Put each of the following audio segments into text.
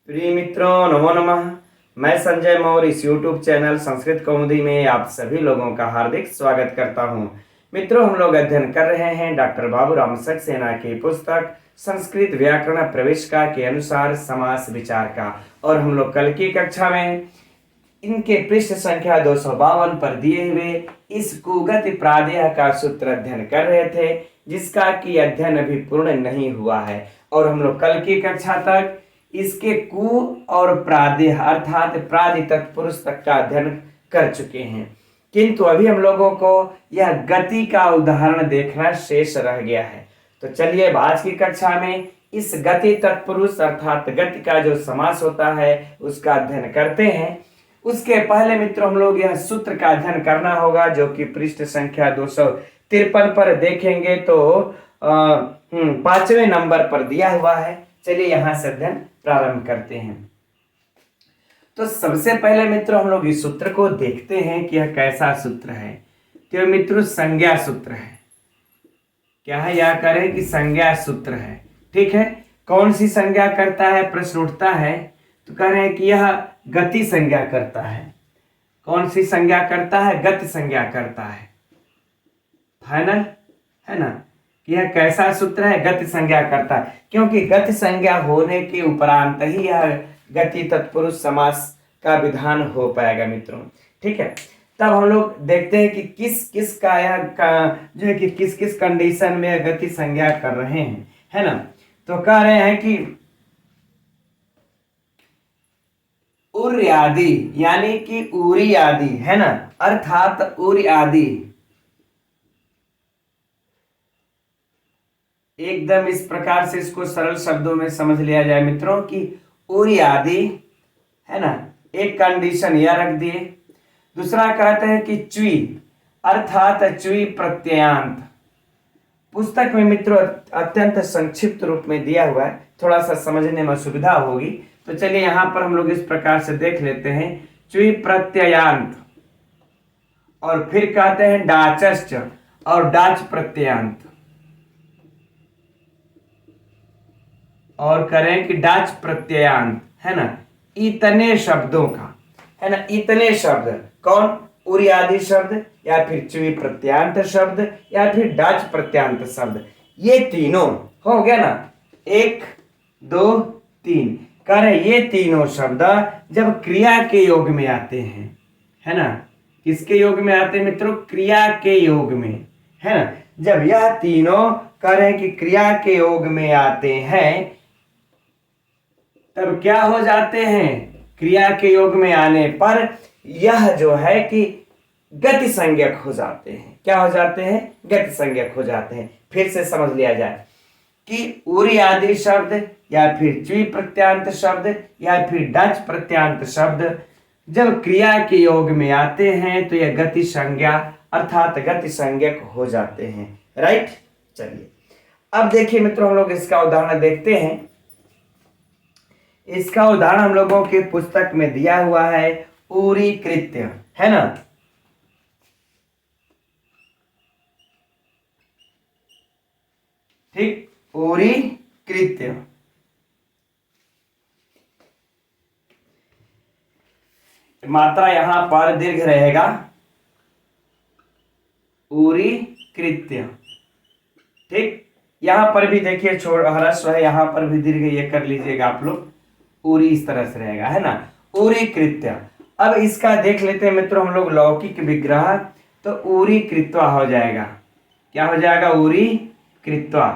प्रिय मित्रों, नमो नमः। मैं संजय मौर्य इस YouTube चैनल संस्कृत कौमुदी में आप सभी लोगों का हार्दिक स्वागत करता हूं। मित्रों, हम लोग अध्ययन कर रहे हैं डॉक्टर बाबूराम सक्सेना की पुस्तक संस्कृत व्याकरण प्रविष्का के अनुसार समास विचार का, और हम लोग कल की कक्षा में इनके पृष्ठ संख्या 252 पर दिए हुए इस कुगति प्रादेय का सूत्र अध्ययन कर रहे थे, जिसका कि अध्ययन अभी पूर्ण नहीं हुआ है। और हम लोग कल की कक्षा तक इसके कु और प्रादेय अर्थात प्रादि तत्पुरुष तक का अध्ययन कर चुके हैं, किंतु अभी हम लोगों को यह गति का उदाहरण देखना शेष रह गया है। तो चलिए आज की कक्षा में इस गति तत्पुरुष अर्थात गति का जो समास होता है उसका अध्ययन करते हैं। उसके पहले मित्रों हम लोग यह सूत्र का अध्ययन करना होगा, जो कि पृष्ठ संख्या 253 पर देखेंगे तो 5वें नंबर पर दिया हुआ है। चलिए यहां से अध्ययन प्रारंभ करते हैं। तो सबसे पहले मित्रों हम लोग इस सूत्र को देखते हैं कि यह कैसा सूत्र है। तो मित्रों संज्ञा सूत्र है। क्या है? यह करें कि संज्ञा सूत्र है। ठीक है, कौन सी संज्ञा करता है प्रश्न उठता है, तो कह रहे हैं कि यह गति संज्ञा करता है। कौन सी संज्ञा करता है? गति संज्ञा करता है। फाइनल है ना कि यह कैसा सूत्र है? गति संज्ञा करता है, क्योंकि गति संज्ञा होने के उपरांत ही यह गति तत्पुरुष समास का विधान हो पाएगा मित्रों। ठीक है, तब हम लोग देखते हैं कि किस किस का यह जो है कि किस किस कंडीशन में यह गति संज्ञा कर रहे हैं, है ना। तो कह रहे हैं कि उर् आदि यानी कि उरी आदि, है ना, अर्थात उरी आदि एकदम इस प्रकार से इसको सरल शब्दों में समझ लिया जाए मित्रों कि उरी आदि, है ना, एक कंडीशन यह रख दिए। दूसरा कहते हैं कि च्वी अर्थात च्वी प्रत्ययांत। पुस्तक में मित्रों अत्यंत संक्षिप्त रूप में दिया हुआ है, थोड़ा सा समझने में सुविधा होगी। तो चलिए यहां पर हम लोग इस प्रकार से देख लेते हैं, च्वी प्रत्ययांत, और फिर कहते हैं डाचश्च और डाच प्रत्ययांत, और करें कि डाच प्रत्ययांत, है ना, इतने शब्दों का, है ना, इतने शब्द कौन? उरी आदि शब्द या फिर च्वी प्रत्यांत शब्द या फिर डाच प्रत्यांत शब्द, ये तीनों हो गया ना, 1 2 3। कह रहे ये तीनों शब्द जब क्रिया के योग में आते हैं, है ना, किसके योग में आते हैं मित्रों? क्रिया के योग में, है ना। जब यह तीनों कह रहे हैं कि क्रिया के योग में आते हैं, तब क्या हो जाते हैं? क्रिया के योग में आने पर यह जो है कि गति संज्ञक हो जाते हैं। क्या हो जाते हैं? गति संज्ञक हो जाते हैं। फिर से समझ लिया जाए कि उरी आदि शब्द या फिर च्वी प्रत्यांत शब्द या फिर डच प्रत्यांत शब्द जब क्रिया के योग में आते हैं तो यह गति संज्ञा अर्थात गति संज्ञक हो जाते हैं। राइट, चलिए अब देखिए मित्रों हम लोग इसका उदाहरण देखते हैं। इसका उदाहरण हम लोगों के पुस्तक में दिया हुआ है उरी कृत्य, है ना। ठीक, उरी कृत्य। मात्रा यहां पर दीर्घ रहेगा, उरी कृत्य। ठीक, यहां पर भी देखिए छोड़ ह्रस्व है, यहां पर भी दीर्घ, ये कर लीजिएगा आप लोग। उरी इस तरह से रहेगा, है ना, उरी कृत्य। अब इसका देख लेते हैं मित्रों हम लोग लौकिक विग्रह, तो उरी कृत्वा हो जाएगा। क्या हो जाएगा? उरी कृत्वा।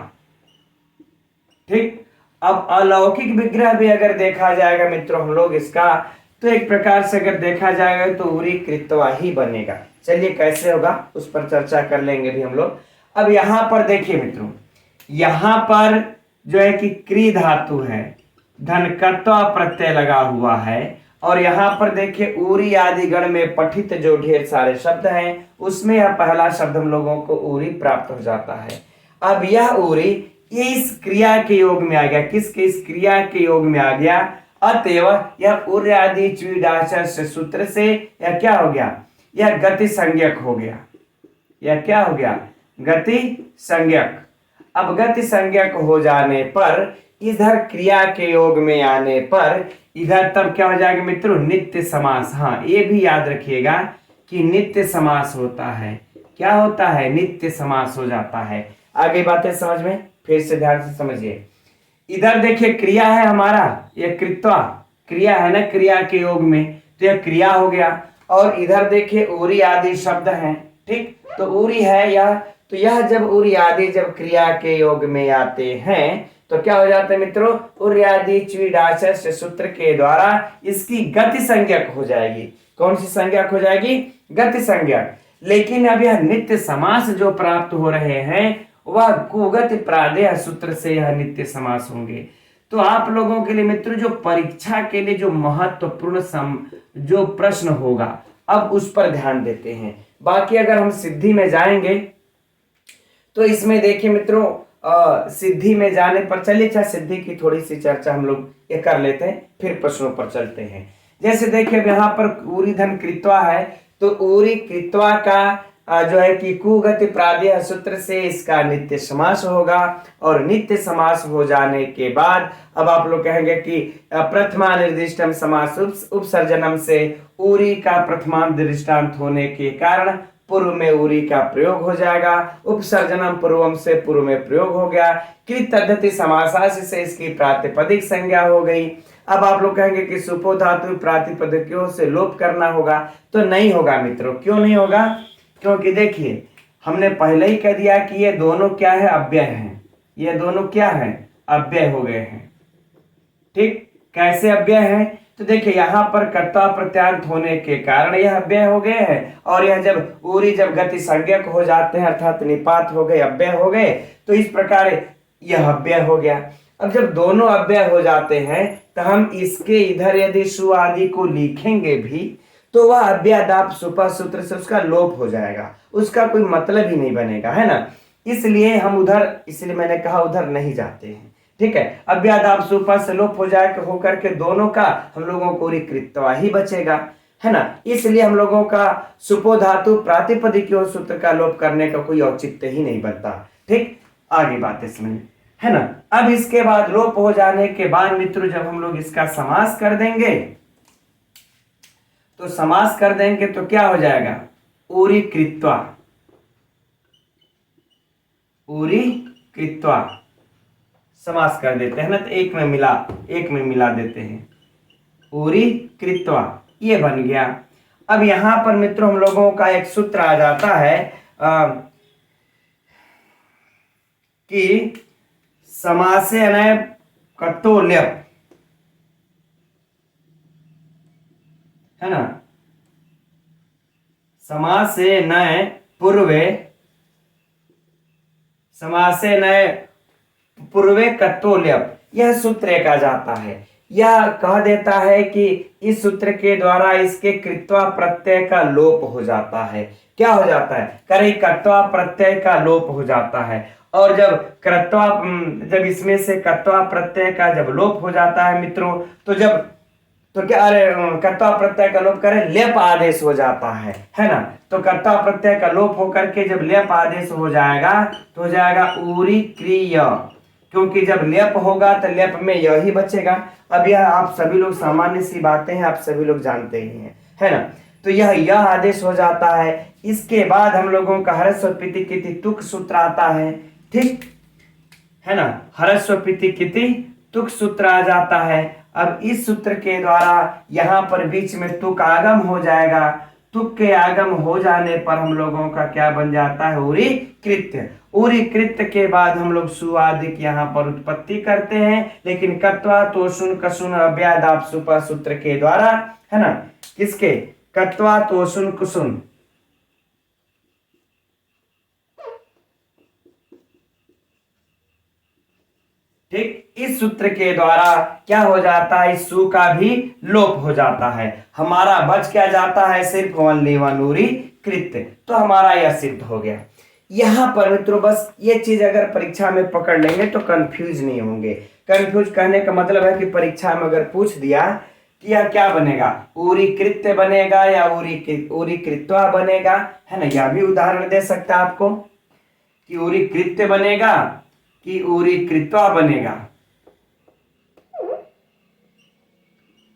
ठीक, अब अलौकिक विग्रह भी अगर देखा जाएगा मित्रों हम लोग इसका, तो एक प्रकार से अगर देखा जाएगा तो उरी कृत्वा ही बनेगा। चलिए कैसे होगा उस पर चर्चा कर लेंगे भी हम लोग। अब यहां पर देखिए मित्रों, यहां पर जो है कि क्री धातु है, धनकत्वा प्रत्यय लगा हुआ है, और यहां पर देखिए उरी आदि गण में पठित जो ढेर सारे शब्द हैं उसमें यह पहला शब्द हम लोगों को उरी प्राप्त हो जाता है। अब यह उरी ये इस क्रिया के योग में आ गया। किसके? इस क्रिया के योग में आ गया। अतएव यह उर आदि च्वीडाचश सूत्र से यह क्या हो गया? यह गति संज्ञक हो गया। यह क्या हो गया? गति संज्ञक। अब गति संज्ञक हो जाने पर इधर क्रिया के योग में आने पर इधर तब क्या हो जाएगा मित्रों, नित्य समास। हाँ, ये भी याद रखिएगा कि नित्य समास होता है। क्या होता है? नित्य समास हो जाता है। आगे बातें समझ में, फिर से ध्यान से समझिए। इधर देखिए क्रिया है हमारा, ये कृत्वा क्रिया है ना, क्रिया के योग में, तो यह क्रिया हो गया। और इधर देखिए उरी आदि शब्द हैं, ठीक, तो उरी है यह, तो यह जब उरी आदि जब क्रिया के योग में आते हैं तो क्या हो जाता है मित्रों, उरी आदि च्वीडाशस्य सूत्र के द्वारा इसकी गति संज्ञक हो जाएगी। कौन सी संज्ञक हो जाएगी? गति संज्ञक। लेकिन अब यह नित्य समास जो प्राप्त हो रहे हैं वह कुगति प्रादेय सूत्र से यह नित्य समास होंगे। तो आप लोगों के लिए मित्रों जो परीक्षा के लिए जो महत्वपूर्ण जो प्रश्न होगा, अब उस पर ध्यान देते हैं। बाकी अगर हम सिद्धि में जाएंगे तो इसमें देखिए मित्रों, सिद्धि में जाने पर, चलिए अच्छा सिद्धि की थोड़ी सी चर्चा हम लोग ये कर लेते हैं, फिर प्रश्नों पर चलते हैं। जैसे देखिए यहाँ पर ऊरी धन कृत्वा है, तो ऊरी कृत्वा का जो है कि कुगति प्रादेय सूत्र से इसका नित्य समास होगा। और नित्य समास हो जाने के बाद अब आप लोग कहेंगे कि प्रथमा निर्दिष्टम समास उपसर्जनम से ऊरी का प्रथमा दृष्टांत होने के कारण पूर्व में उरी का प्रयोग हो जाएगा। उपसर्जनम पूर्वम से पूर्व में प्रयोग हो गया। कृत तद्धति समासास्य से इसकी प्रातिपदिक संज्ञा हो गई। अब आप लोग कहेंगे कि सुपो धातु प्रातिपदिकों से लोप करना होगा, तो नहीं होगा मित्रों। क्यों नहीं होगा? क्योंकि देखिए हमने पहले ही कह दिया कि ये दोनों क्या है, अव्यय हैं। ये दोनों क्या है, अव्यय हो गए हैं। ठीक, कैसे अव्यय हैं? तो देखिए यहाँ पर कर्ता प्रत्यांत होने के कारण यह अव्यय हो गए हैं, और यह जब उरी जब गति संज्ञक हो जाते हैं अर्थात निपात हो गए, अव्यय हो गए, तो इस प्रकार यह अव्यय हो गया। अब जब दोनों अव्यय हो जाते हैं तो हम इसके इधर यदि सु आदि को लिखेंगे भी तो वह अव्ययादाप सुपा सूत्र से उसका लोप हो जाएगा, उसका कोई मतलब ही नहीं बनेगा, है ना। इसलिए हम उधर, इसलिए मैंने कहा उधर नहीं जाते हैं। ठीक है, अव्ययादाप सुपा से लोप हो जाए होकर के दोनों का हम लोगों को कृत्वा ही बचेगा, है ना। इसलिए हम लोगों का सुपो धातु प्रातिपदिकों सूत्र का लोप करने का कोई औचित्य ही नहीं बनता। ठीक, आगे बातें समझ, है ना। अब इसके बाद लोप हो जाने के बाद मित्रों जब हम लोग इसका समास कर देंगे तो समास कर देंगे तो क्या हो जाएगा, उरी कृत्वा, उरी कृत्वा समास कर देते हैं ना, तो एक में मिला देते हैं, उरी कृत्वा, ये बन गया। अब यहां पर मित्रों हम लोगों का एक सूत्र आ जाता है कि समासे अनय कत्तो ल्यप, है ना, समासे नय पूर्वे, समासे नय पूर्वे कत्तो ल्यप, यह सूत्र एक आ जाता है। यह कह देता है कि इस सूत्र के द्वारा इसके कृत्वा प्रत्यय का लोप हो जाता है। क्या हो जाता है, करे कर्त्वा प्रत्यय का लोप हो जाता है। और जब कर्त्वा, जब इसमें से कर्त्वा प्रत्यय का जब लोप हो जाता है मित्रों, तो क्या, अरे कर्ता प्रत्यय का लोप करें, लेप आदेश हो जाता है ना। तो कर्ता प्रत्यय का लोप होकर के जब लेप आदेश हो जाएगा तो हो जाएगा उरी क्रिय, क्योंकि जब लेप होगा तो लेप में यही बचेगा। अब यह आप सभी लोग सामान्य सी बातें हैं, आप सभी लोग जानते ही हैं, है ना। तो यह आदेश हो जाता है। इसके बाद हम लोगों का हरस्व पिति किति तुक सूत्र आता है, ठीक है ना। हरस्व पिति किति तुक सूत्र आ जाता है। अब इस सूत्र के द्वारा यहां पर बीच में तुक आगम हो जाएगा। तुक के आगम हो जाने पर हम लोगों का क्या बन जाता है, उरी कृत्य। उरी कृत्य के बाद हम लोग सुआदिक यहाँ पर उत्पत्ति करते हैं, लेकिन कत्वा तोषुन कसुन अव्यादाप सुपा सूत्र के द्वारा, है ना, किसके, कत्वा तोषुन कुसुन, ठीक, इस सूत्र के द्वारा क्या हो जाता है, इस सु का भी लोप हो जाता है। हमारा बच क्या जाता है, सिर्फ ओनली वन उरी कृत्य। तो हमारा यह सिद्ध हो गया। यहां पर मित्रों बस ये चीज अगर परीक्षा में पकड़ लेंगे तो कंफ्यूज नहीं होंगे। कंफ्यूज कहने का मतलब है कि परीक्षा में अगर पूछ दिया कि यह क्या बनेगा, उरी कृत्य बनेगा या उरी कृत्वा बनेगा, है ना। यह भी उदाहरण दे सकता है आपको कि उरी कृत्य बनेगा कि उरी कृत्वा बनेगा,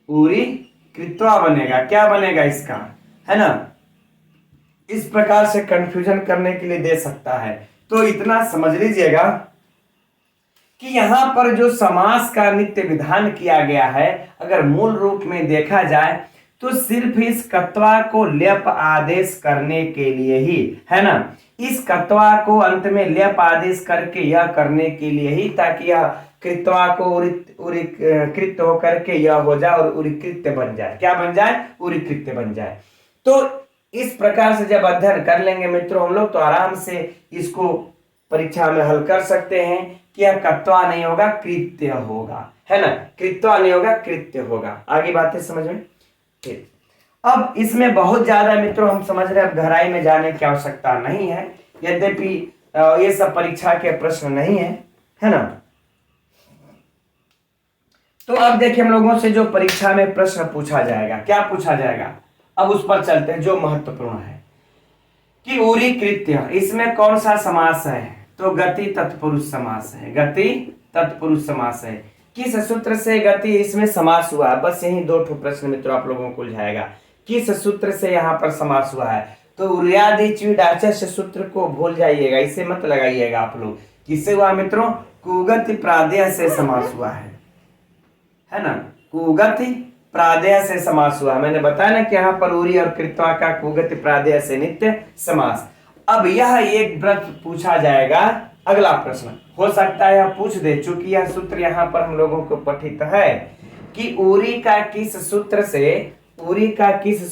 उरी कृत्वा बनेगा। क्या बनेगा इसका, है ना। इस प्रकार से कंफ्यूजन करने के लिए दे सकता है। तो इतना समझ लीजिएगा कि यहाँ पर जो समास का नित्य विधान किया गया है, अगर मूल रूप में देखा जाए तो सिर्फ इस कत्वा को ल्यप आदेश करने के लिए ही, है ना। इस कत्वा को अंत में ल्यप आदेश करके यह करने के लिए ही, ताकि यह कृत्वा को कृत्य होकर के यह हो जाए और उरिकृत्य बन जाए। क्या बन जाए, उरिकृत्य बन जाए। तो इस प्रकार से जब अध्ययन कर लेंगे मित्रों हम लोग, तो आराम से इसको परीक्षा में हल कर सकते हैं कि यह कत्वा नहीं होगा, कृत्य होगा, है ना। कृत्वा नहीं होगा, कृत्य होगा। आगे बातें समझ में। ठीक, अब इसमें बहुत ज्यादा मित्रों हम समझ रहे हैं, अब गहराई में जाने की आवश्यकता नहीं है, यद्यपि ये सब परीक्षा के प्रश्न नहीं है ना। तो अब देखिए हम लोगों से जो परीक्षा में प्रश्न पूछा जाएगा, क्या पूछा जाएगा, अब उस पर चलते हैं जो महत्वपूर्ण है कि उरी कृत्य, इसमें कौन सा समास है, तो गति तत्पुरुष समास है। गति तत्पुरुष समास है। किस सूत्र से गति इसमें समास हुआ है, बस यही दो ठो प्रश्न मित्रों आप लोगों को उलझाएगा। किस सूत्र से यहाँ पर समास हुआ है, तो उर्यादिच्विडाचस्य सूत्र को भूल जाइएगा, इसे मत लगाइएगा आप लोग। किससे हुआ मित्रों, कुगति प्रादेय से समास हुआ है ना। कुगति प्रादेय से समास हुआ। मैंने बताया ना कि यहाँ पर उरी और कृत्वा का कुगति प्रादेय से नित्य समास। अब यह एक व्रत पूछा जाएगा, अगला प्रश्न हो सकता है यह पूछ दे, चूंकि यह सूत्र यहाँ पर हम लोगों को पठित है कि उरी का किस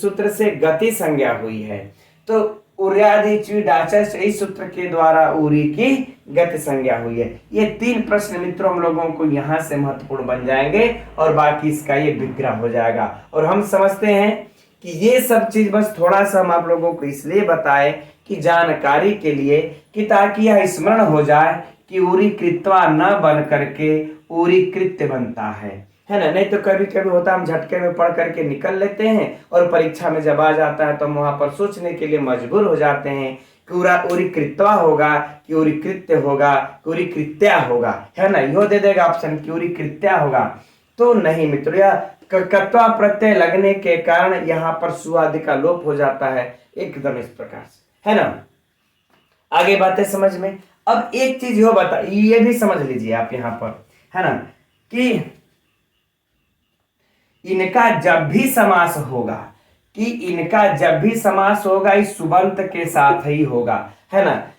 सूत्र से गति संज्ञा हुई है, तो उर्यादिच्विडाचस्य इस सूत्र के द्वारा उरी की गति संज्ञा हुई है। ये तीन प्रश्न मित्रों हम लोगों को यहाँ से महत्वपूर्ण बन जाएंगे और बाकी इसका ये विग्रह हो जाएगा। और हम समझते हैं कि ये सब चीज बस थोड़ा सा हम आप लोगों को इसलिए बताए कि जानकारी के लिए, कि ताकि यह स्मरण हो जाए कि उरी कृत्वा न बन करके उरी कृत्य बनता है ना। नहीं तो कभी कभी होता हम झटके में पढ़ करके निकल लेते हैं और परीक्षा में जब आ जाता है तो हम वहां पर सोचने के लिए मजबूर हो जाते हैं कि उरी कृत्वा होगा कि उरी कृत्य होगा कि उरी कृत्या होगा, है ना। यो दे देगा ऑप्शन कि उरी कृत्या होगा। तो नहीं मित्रों, यह कत्वा प्रत्यय लगने के कारण यहाँ पर सुआदि का लोप हो जाता है, एकदम इस प्रकार से, है ना। आगे बातें समझ में। अब एक चीज यो बता, ये भी समझ लीजिए आप यहाँ पर, है ना, कि इनका जब भी समास होगा इस सुबंत के साथ ही होगा, है ना,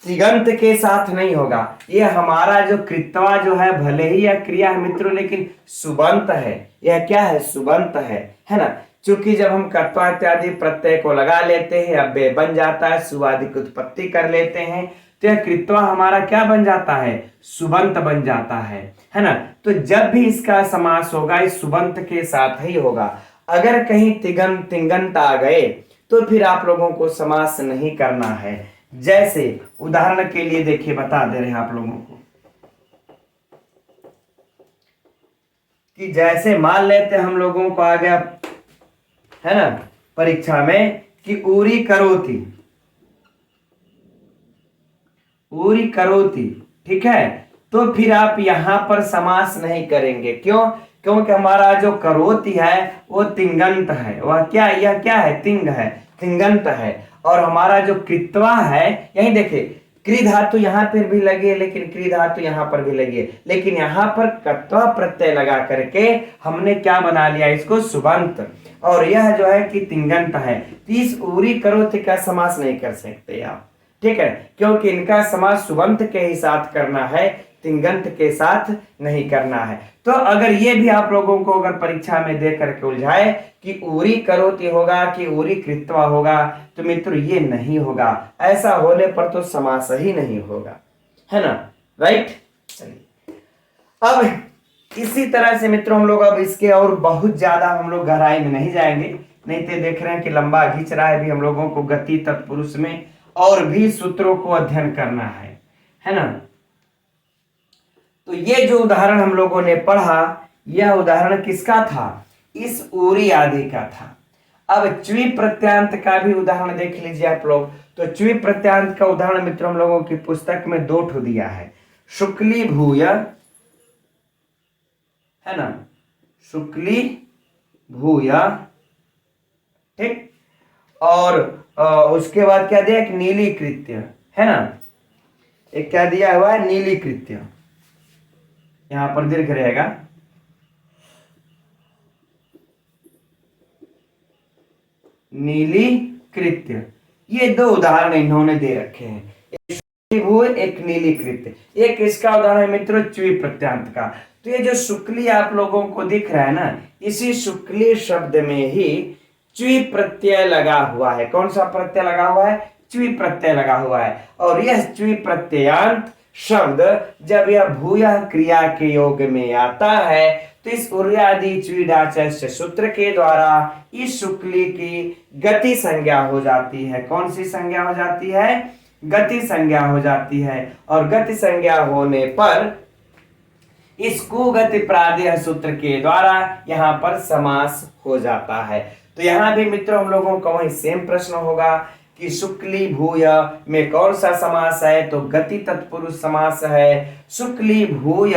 तिगंत के साथ नहीं होगा। ये हमारा जो कृत्वा जो है, भले ही यह क्रिया है मित्रों, लेकिन सुबंत है। यह क्या है, सुबंत है ना। चूंकि जब हम कर्ता इत्यादि प्रत्यय को लगा लेते हैं, अब बे बन जाता है, सुवादि की उत्पत्ति कर लेते हैं, तो यह कृत्वा हमारा क्या बन जाता है, सुबंत बन जाता है ना। तो जब भी इसका समास होगा इस सुबंत के साथ ही होगा। अगर कहीं तिगंत तिंगंत आ गए तो फिर आप लोगों को समास नहीं करना है। जैसे उदाहरण के लिए देखिए, बता दे रहे हैं आप लोगों को कि जैसे मान लेते हम लोगों को आ गया, है ना, परीक्षा में कि उरी करोती, ठीक है। तो फिर आप यहां पर समास नहीं करेंगे। क्यों, क्योंकि हमारा जो करोती है वो तिंगंत है। वह क्या, यह क्या है, तिंग है, तिंगंत है। और हमारा जो कृत्वा है, यही देखिए, क्री धातु यहां पर भी लगी है, लेकिन क्री धातु यहां पर भी लगी है, लेकिन यहां पर कत्वा प्रत्यय लगा करके हमने क्या बना लिया, इसको सुबंत। और यह जो है कि तिंगंत है। इस उरी करोति का समास नहीं कर सकते आप, ठीक है, क्योंकि इनका समास सुबंत के ही साथ करना है, तिंगंत के साथ नहीं करना है। तो अगर ये भी आप लोगों को अगर परीक्षा में दे करके उलझाए कि उरी करोति होगा कि उरी कृत्वा होगा, तो मित्रों ये नहीं होगा। ऐसा होने पर तो समास ही नहीं होगा, है ना, राइट। चलिए, अब इसी तरह से मित्रों हम लोग अब इसके और बहुत ज्यादा हम लोग गहराई में नहीं जाएंगे, नहीं तो देख रहे हैं कि लंबा खींच रहा है भी हम लोगों को गति तत्पुरुष में और भी सूत्रों को अध्ययन करना है ना। तो ये जो उदाहरण हम लोगों ने पढ़ा, यह उदाहरण किसका था, इस उरी आदि का था। अब च्वी प्रत्यांत का भी उदाहरण देख लीजिए आप लोग। तो च्वी प्रत्यांत का उदाहरण मित्रों हम लोगों की पुस्तक में 2 ठो दिया है, शुक्ली भूय, है ना, शुक्ली भूय, ठीक। और उसके बाद क्या दिया, एक नीलीकृत्य, है ना, एक क्या दिया हुआ है, नीलीकृत्य, यहां पर दीर्घ रहेगा, नीलीकृत्य। ये दो उदाहरण इन्होंने दे रखे हैं, एक शुक्ली भू, एक नीलीकृत्य। एक इसका उदाहरण है मित्रों च्वी प्रत्यांत का। तो ये जो शुक्ली आप लोगों को दिख रहा है ना, इसी शुक्ली शब्द में ही च्वी प्रत्यय लगा हुआ है। कौन सा प्रत्यय लगा हुआ है, च्वी प्रत्यय लगा हुआ है। और यह च्वी प्रत्ययांत शब्द जब यह भूयः क्रिया के योग में आता है तो इस उर्यादि च्वीडाचस्य सूत्र के द्वारा इस शुक्ली की गति संज्ञा हो जाती है। कौन सी संज्ञा हो जाती है, गति संज्ञा हो जाती है। और गति संज्ञा होने पर इस कुगति प्रादेय सूत्र के द्वारा यहाँ पर समास हो जाता है। तो यहाँ भी मित्रों हम लोगों का वही सेम प्रश्न होगा कि शुक्ली भूय में कौन सा समास है, तो गति तत्पुरुष समास है। शुक्ली भूय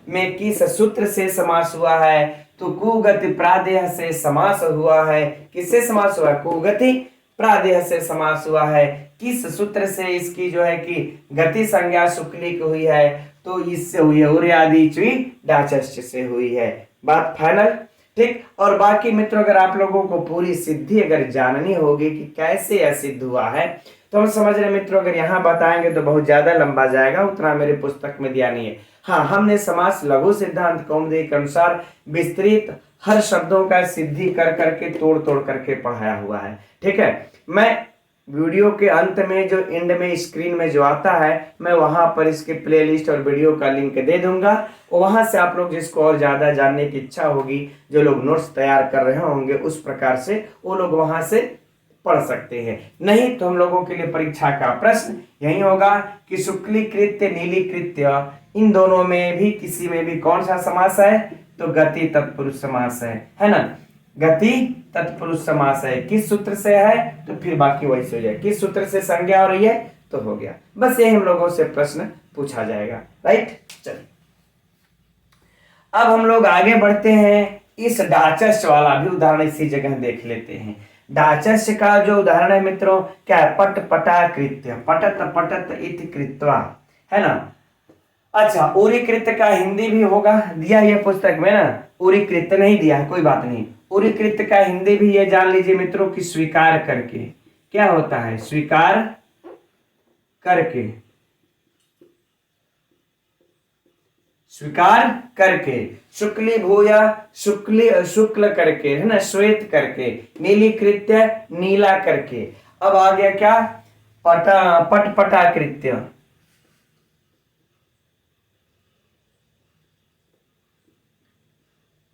में किस सूत्र से समास हुआ है, तो कुगति प्रादेय से समास हुआ है। किससे समास हुआ है, कुगति प्रादेय से समास हुआ है। किस सूत्र से इसकी जो है कि गति संज्ञा शुक्ली की हुई है, तो इससे हुई है, उर्यादि च्वीडाचस्य से हुई है। बात फाइनल, ठीक। और बाकी मित्रों अगर आप लोगों को पूरी सिद्धि अगर जाननी होगी कि कैसे यह सिद्ध हुआ है, तो हम समझ रहे मित्रों अगर यहाँ बताएंगे तो बहुत ज्यादा लंबा जाएगा, उतना मेरे पुस्तक में दिया नहीं है। हाँ, हमने समास लघु सिद्धांत कौमुदी के अनुसार विस्तृत हर शब्दों का सिद्धि कर करके तोड़ तोड़ करके पढ़ाया हुआ है, ठीक है। मैं वीडियो के अंत में जो एंड में स्क्रीन में जो आता है, मैं वहां पर इसके प्लेलिस्ट और वीडियो का लिंक दे दूंगा। वहां से आप लोग जिसको और ज्यादा जानने की इच्छा होगी, जो लोग नोट्स तैयार कर रहे होंगे, उस प्रकार से वो लोग वहां से पढ़ सकते हैं। नहीं तो हम लोगों के लिए परीक्षा का प्रश्न यही होगा कि शुक्लीकृत्य नीलीकृत्य इन दोनों में भी किसी में भी कौन सा समास है, तो गति तत्पुरुष समास है ना। गति तत्पुरुष समास है। किस सूत्र से है, तो फिर बाकी वही से हो जाए। किस सूत्र से संज्ञा हो रही है, तो हो गया। बस यही हम लोगों से प्रश्न पूछा जाएगा, राइट। चलिए अब हम लोग आगे बढ़ते हैं। इस डाचस्य वाला भी उदाहरण इसी जगह देख लेते हैं। डाचस्य का जो उदाहरण है मित्रों क्या है, पट पटा कृत्य, पटत पटत इति कृत्वा, है ना। अच्छा, उरीकृत का हिंदी भी होगा, दिया ये पुस्तक में ना, उरीकृत नहीं दिया है, कोई बात नहीं। उरीकृत का हिंदी भी ये जान लीजिए मित्रों कि स्वीकार करके। क्या होता है, स्वीकार करके, स्वीकार करके। शुक्ली भूया, शुक्ल करके, है ना, श्वेत करके। नीलीकृत्य, नीला करके। अब आ गया क्या, पटपटा कृत्य,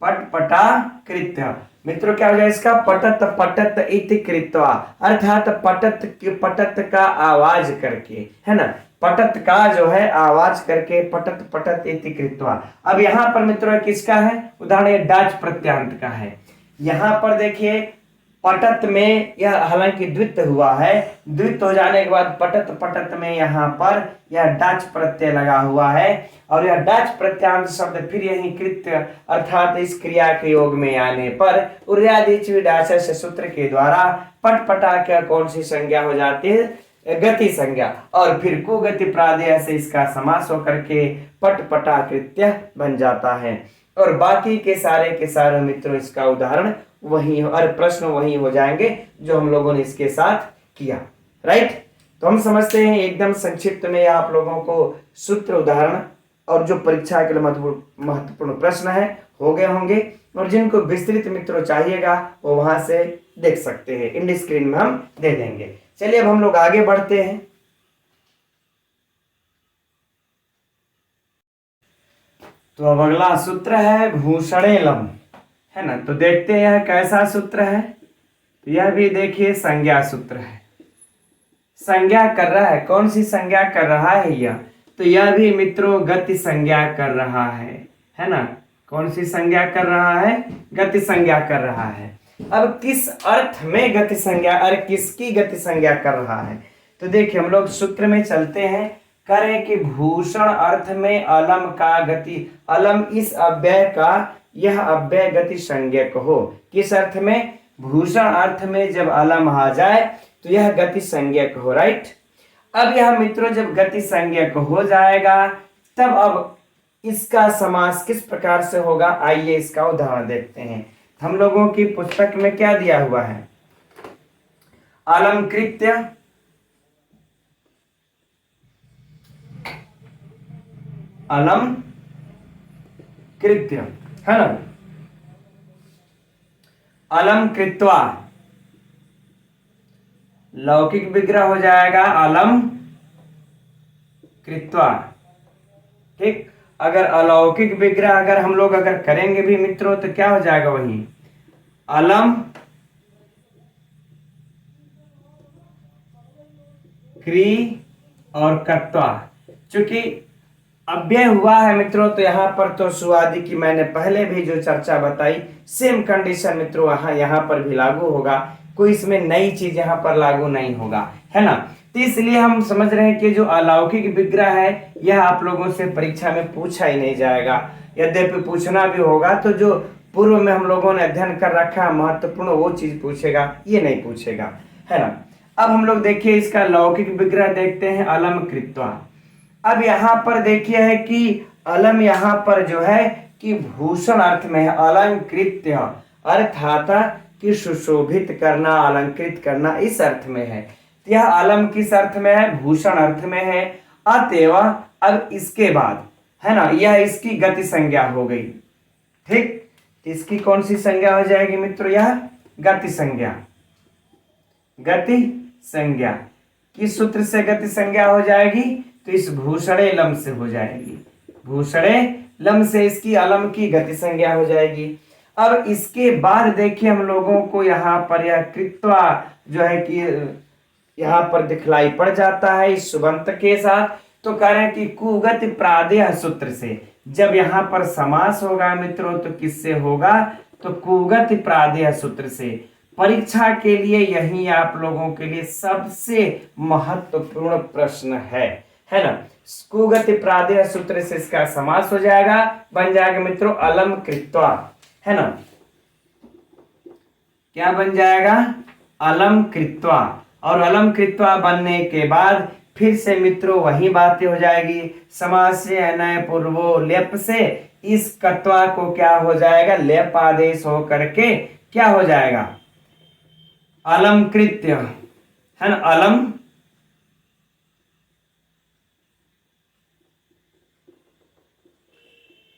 पटपटा कृत्य। मित्रों क्या हो जाए इसका, पटत पटत इति कृत्वा, अर्थात पटत का आवाज करके, है ना, पटत का जो है आवाज करके, पटत पटत इति कृत्वा। अब यहाँ पर मित्रों किसका है उदाहरण, डाच प्रत्यांत का है। यहाँ पर देखिए पटत में यह हालांकि द्वित हुआ है, द्वित हो जाने के बाद पटत पटत में यहाँ पर यह डाच प्रत्यय लगा हुआ है। और यह डाच प्रत्यांत शब्द फिर यही कृत्य अर्थात इस क्रिया के योग में आने पर उर्यादि च्वीडाचस्य सूत्र के द्वारा पटपटा क्या कौन सी संज्ञा हो जाती है, गति संज्ञा। और फिर कुगति प्रादेय से इसका समास होकर के पटपटा कृत्य बन जाता है। और बाकी के सारे मित्रों इसका उदाहरण वही और प्रश्न वही हो जाएंगे जो हम लोगों ने इसके साथ किया, राइट। तो हम समझते हैं एकदम संक्षिप्त में आप लोगों को सूत्र उदाहरण और जो परीक्षा के लिए महत्वपूर्ण प्रश्न है हो गए होंगे। और जिनको विस्तृत मित्रों चाहिएगा वो वहां से देख सकते हैं, इंड स्क्रीन में हम दे देंगे। चलिए अब हम लोग आगे बढ़ते हैं। तो अब अगला सूत्र है भूषणेलम, है ना। तो देखते हैं यह कैसा सूत्र है। तो यह भी देखिए संज्ञा सूत्र है, संज्ञा कर रहा है। कौन सी संज्ञा कर रहा है यह, तो यह भी मित्रों गति संज्ञा कर रहा है ना। कौन सी संज्ञा कर रहा है, गति संज्ञा कर रहा है। अब किस अर्थ में गति संज्ञा और किसकी गति संज्ञा कर रहा है, तो देखिए हम लोग सूत्र में चलते हैं। करें कि भूषण अर्थ में अलम का गति, अलम इस अव्यय का यह अव्यय गति संज्ञक हो। किस अर्थ में? भूषण अर्थ में जब अलम आ जाए तो यह गति संज्ञक हो, राइट। अब यह मित्रों जब गति संज्ञक हो जाएगा तब अब इसका समास किस प्रकार से होगा, आइए इसका उदाहरण देखते हैं। हम लोगों की पुस्तक में क्या दिया हुआ है, अलंकृत्य, अलंकृत्य है ना, अलंकृत्वा, लौकिक विग्रह हो जाएगा अलम कृत्वा, ठीक। अगर अलौकिक विग्रह अगर हम लोग अगर करेंगे भी मित्रों तो क्या हो जाएगा, वही अलम क्री और कत्वा। चूंकि अव्यय हुआ है मित्रों तो यहाँ पर तो सुआदि की मैंने पहले भी जो चर्चा बताई सेम कंडीशन मित्रों यहाँ पर भी लागू होगा, कोई इसमें नई चीज यहाँ पर लागू नहीं होगा, है ना। तो इसलिए हम समझ रहे हैं कि जो अलौकिक विग्रह है यह आप लोगों से परीक्षा में पूछा ही नहीं जाएगा, यद्यपि पूछना भी होगा तो जो पूर्व में हम लोगों ने अध्ययन कर रखा महत्वपूर्ण वो चीज पूछेगा, ये नहीं पूछेगा, है ना। अब हम लोग देखिए इसका लौकिक विग्रह देखते हैं अलम कृत्वा। अब यहाँ पर देखिए है कि अलम यहाँ पर जो है कि भूषण अर्थ में है, अलंकृत्य अर्थात कि सुशोभित करना, अलंकृत करना इस अर्थ में है। यह अलम किस अर्थ में है, भूषण अर्थ में है। अतएव अब इसके बाद है ना यह इसकी गति संज्ञा हो गई, ठीक। इसकी कौन सी संज्ञा हो जाएगी मित्रों, यह गति संज्ञा। गति संज्ञा किस सूत्र से गति संज्ञा हो जाएगी, तो इस भूषणे लम से हो जाएगी, भूषणे लम से इसकी अलम की गति संज्ञा हो जाएगी। अब इसके बाद देखिए हम लोगों को यहाँ पर यह कृत्वा जो है कि यहाँ पर दिखलाई पड़ जाता है इस सुबंत के साथ। तो कह रहे हैं कि कुगति प्रादेय सूत्र से जब यहाँ पर समास होगा मित्रों तो किससे होगा, तो कुगति प्रादेय सूत्र से। परीक्षा के लिए यही आप लोगों के लिए सबसे महत्वपूर्ण प्रश्न है ना। कुगति प्रादेय सूत्र से इसका समास हो जाएगा, बन जाएगा मित्रों अलम कृत्वा, है ना। क्या बन जाएगा, अलम कृत्वा। और अलम कृत्वा बनने के बाद फिर से मित्रों वही बातें हो जाएगी, समास से अनय पूर्वो लेप से इस कत्वा को क्या हो जाएगा, लेप आदेश हो करके क्या हो जाएगा, अलंकृत्य, है ना, अलम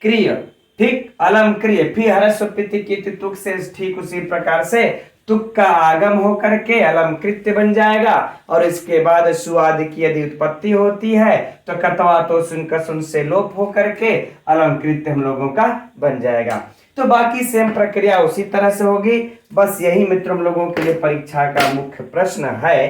क्रिय, ठीक। अलम क्रिय फिर हर्ष प्रति की तुक से ठीक उसी प्रकार से तुक का आगम हो करके अलम कृत्य बन जाएगा। और इसके बाद सुआदि की यदि उत्पत्ति होती है तो कतवा तो सुन का सुन से लोप हो करके अलम कृत्य हम लोगों का बन जाएगा। तो बाकी सेम प्रक्रिया उसी तरह से होगी। बस यही मित्रों हम लोगों के लिए परीक्षा का मुख्य प्रश्न है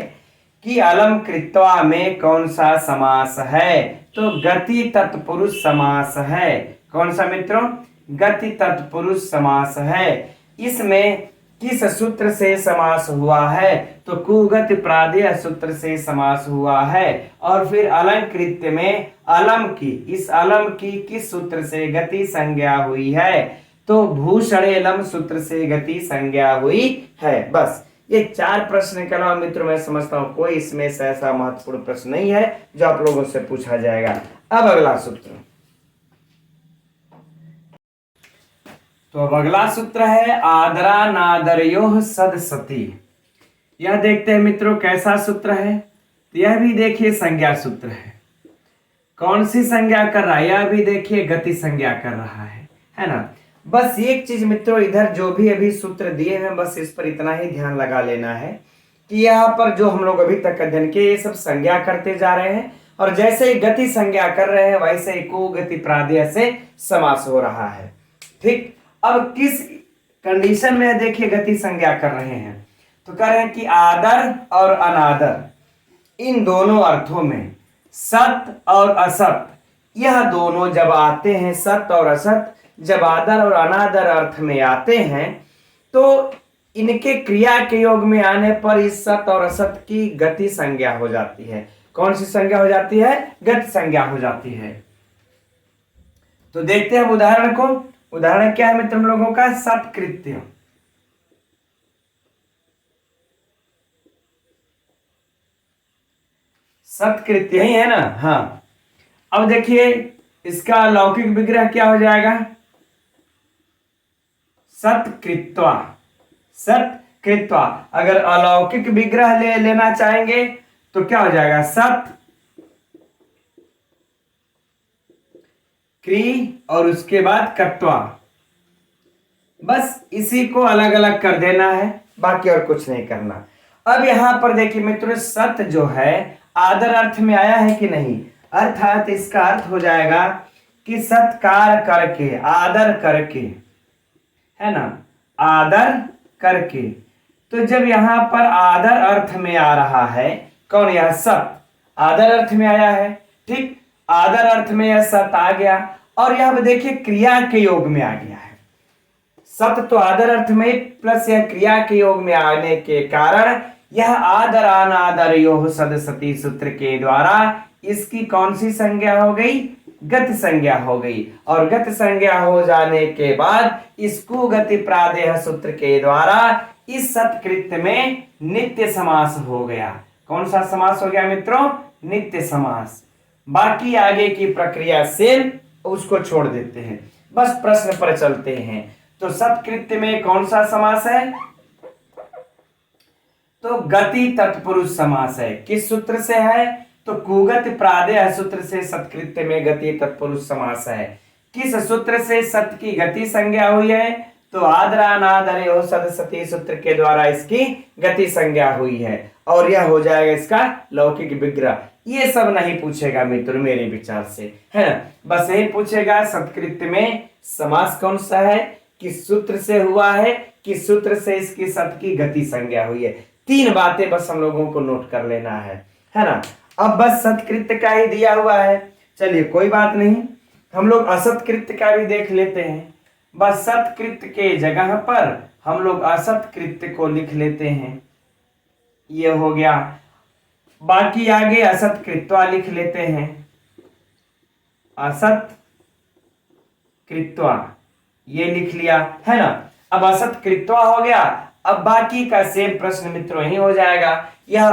कि अलम कृत्वा में कौन सा समास है, तो गति तत्पुरुष समास है। कौन सा मित्रों, गति तत्पुरुष समास है। इसमें किस सूत्र से समास हुआ है, तो कुगति प्रादेय सूत्र से समास हुआ है। और फिर अलंकृत्य में अलम की, इस अलम की किस सूत्र से गति संज्ञा हुई है, तो भूषणे लम सूत्र से गति संज्ञा हुई है। बस ये 4 प्रश्न के अलावा मित्रों मैं समझता हूं कोई इसमें से ऐसा महत्वपूर्ण प्रश्न नहीं है जो आप लोगों से पूछा जाएगा। अब अगला सूत्र, तो अब अगला सूत्र है आदरा नादरयोः सद सती। यह देखते हैं मित्रों कैसा सूत्र है, तो यह भी देखिए संज्ञा सूत्र है। कौन सी संज्ञा कर रहा है, यह भी देखिए गति संज्ञा कर रहा है ना। बस एक चीज मित्रों इधर जो भी अभी सूत्र दिए हैं बस इस पर इतना ही ध्यान लगा लेना है कि यहाँ पर जो हम लोग अभी तक अध्ययन किए ये सब संज्ञा करते जा रहे हैं और जैसे ही गति संज्ञा कर रहे हैं वैसे ही कुगति प्रादेय से समास हो रहा है, ठीक। अब किस कंडीशन में देखिए गति संज्ञा कर रहे हैं, तो कह रहे हैं कि आदर और अनादर इन दोनों अर्थों में सत और असत, यह दोनों जब आते हैं, सत और असत जब आदर और अनादर अर्थ में आते हैं तो इनके क्रिया के योग में आने पर इस सत और असत की गति संज्ञा हो जाती है। कौन सी संज्ञा हो जाती है? गति संज्ञा हो जाती है। तो देखते हैं उदाहरण को। उदाहरण क्या है मित्र हम लोगों का? सत्कृत्य। सत्कृत्य ही है ना? हाँ। अब देखिए इसका लौकिक विग्रह क्या हो जाएगा? सत्कृत्वा। सत्कृत्वा। अगर अलौकिक विग्रह लेना चाहेंगे तो क्या हो जाएगा? सत क्री और उसके बाद कत्वा। बस इसी को अलग अलग कर देना है, बाकी और कुछ नहीं करना। अब यहां पर देखिए मित्रों, सत जो है आदर अर्थ में आया है कि नहीं? अर्थात इसका अर्थ हो जाएगा कि सत्कार करके, आदर करके, है ना, आदर करके। तो जब यहां पर आदर अर्थ में आ रहा है, कौन? यह सत आदर अर्थ में आया है। ठीक, आदर अर्थ में यह सत आ गया और यहां पर देखिए क्रिया के योग में आ गया है। सत तो आदर अर्थ में प्लस यह क्रिया के योग में आने के कारण यह आदर अनादर यो सदसती सूत्र के द्वारा इसकी कौन सी संज्ञा हो गई? गति संज्ञा हो गई। और गति संज्ञा हो जाने के बाद इसको गति प्रादेह सूत्र के द्वारा इस सत्कृत्य में नित्य समास हो गया। कौन सा समास हो गया मित्रों? नित्य समास। बाकी आगे की प्रक्रिया से उसको छोड़ देते हैं, बस प्रश्न पर चलते हैं। तो सत्कृत्य में कौन सा समास है? तो गति तत्पुरुष समास है। किस सूत्र से है? तो कुगति प्रादेय सूत्र से सत्कृत्य में गति तत्पुरुष समास है। किस सूत्र से सत की गति संज्ञा हुई है? तो आदरानादरयो सदसती सूत्र के द्वारा इसकी गति संज्ञा हुई है और यह हो जाएगा इसका लौकिक विग्रह। ये सब नहीं पूछेगा मित्र मेरे विचार से, है ना। बस यही पूछेगा सत्कृत्य में समास कौन सा है, किस सूत्र से हुआ है, किस सूत्र से इसकी सत की गति संज्ञा हुई है। तीन बातें बस हम लोगों को नोट कर लेना है ना। अब बस सत्कृत्य का ही दिया हुआ है, चलिए कोई बात नहीं, हम लोग असत्कृत्य का भी देख लेते हैं। बस सत्कृत्य के जगह पर हम लोग असत्कृत्य को लिख लेते हैं, ये हो गया। बाकी आगे असत्कृत्वा लिख लेते हैं, असत्कृत्वा ये लिख लिया, है ना। अब असत्कृत्वा हो गया। अब बाकी का सेम प्रश्न मित्रों ही हो जाएगा। यह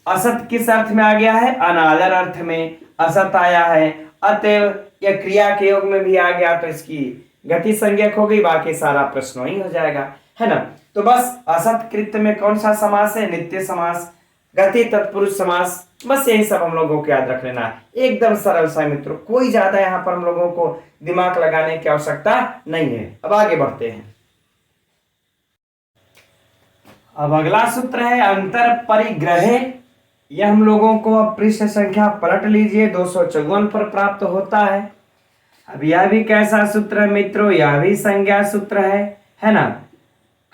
असत किस अर्थ में आ गया है? अनादर अर्थ में असत आया है, अतएव यह क्रिया के योग में भी आ गया तो इसकी गति संज्ञक हो गई। बाकी सारा प्रश्न ही हो जाएगा, है ना। तो बस असत्कृत्य में कौन सा समास है? नित्य समास, गति तत्पुरुष समास। बस यही सब हम लोगों को याद रख लेना है, एकदम सरल सा मित्रों, कोई ज्यादा यहाँ पर हम लोगों को दिमाग लगाने की आवश्यकता नहीं है। अब आगे बढ़ते हैं। अब अगला सूत्र है अंतर परिग्रह। यह हम लोगों को अब पृष्ठ संख्या पलट लीजिए 254 पर प्राप्त होता है। अब यह भी कैसा सूत्र है मित्रों? यह भी संज्ञा सूत्र है ना।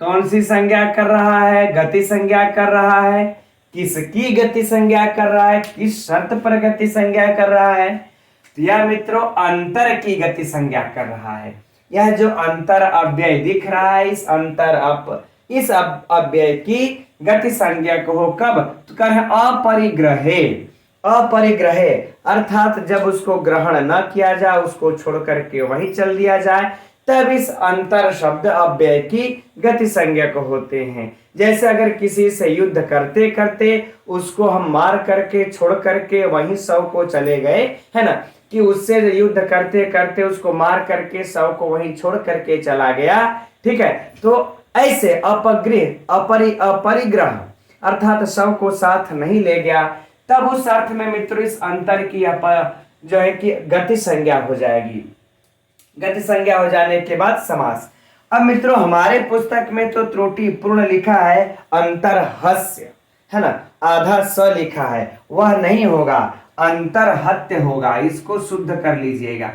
कौन सी संज्ञा कर रहा है? गति संज्ञा कर रहा है। किसकी गति संज्ञा कर रहा है? किस शर्त पर गति संज्ञा कर रहा है? तो यह मित्रों अंतर की गति संज्ञा कर रहा है। यह जो अंतर अव्यय दिख रहा है, इस अव्यय की गति संज्ञक हो कब? तो कह अपरिग्रहे। अपरिग्रहे अर्थात जब उसको ग्रहण न किया जाए, उसको छोड़ करके वहीं चल दिया जाए, तब इस अंतर शब्द अव्यय की गति संज्ञक होते हैं। जैसे अगर किसी से युद्ध करते करते उसको हम मार करके छोड़ करके वहीं शव को चले गए, है ना, कि उससे युद्ध करते करते उसको मार करके शव को वहीं छोड़ करके चला गया, ठीक है। तो ऐसे अपरिग्रह अर्थात शव को साथ नहीं ले गया, तब उस अर्थ में मित्रों इस अंतर की जो है कि गति संज्ञा हो जाएगी। गति संज्ञा हो जाने के बाद समास। अब मित्रों हमारे पुस्तक में तो त्रुटि पूर्ण लिखा है अंतरहस्य, है ना, आधा स लिखा है, वह नहीं होगा, अंतरहत्य होगा। इसको शुद्ध कर लीजिएगा,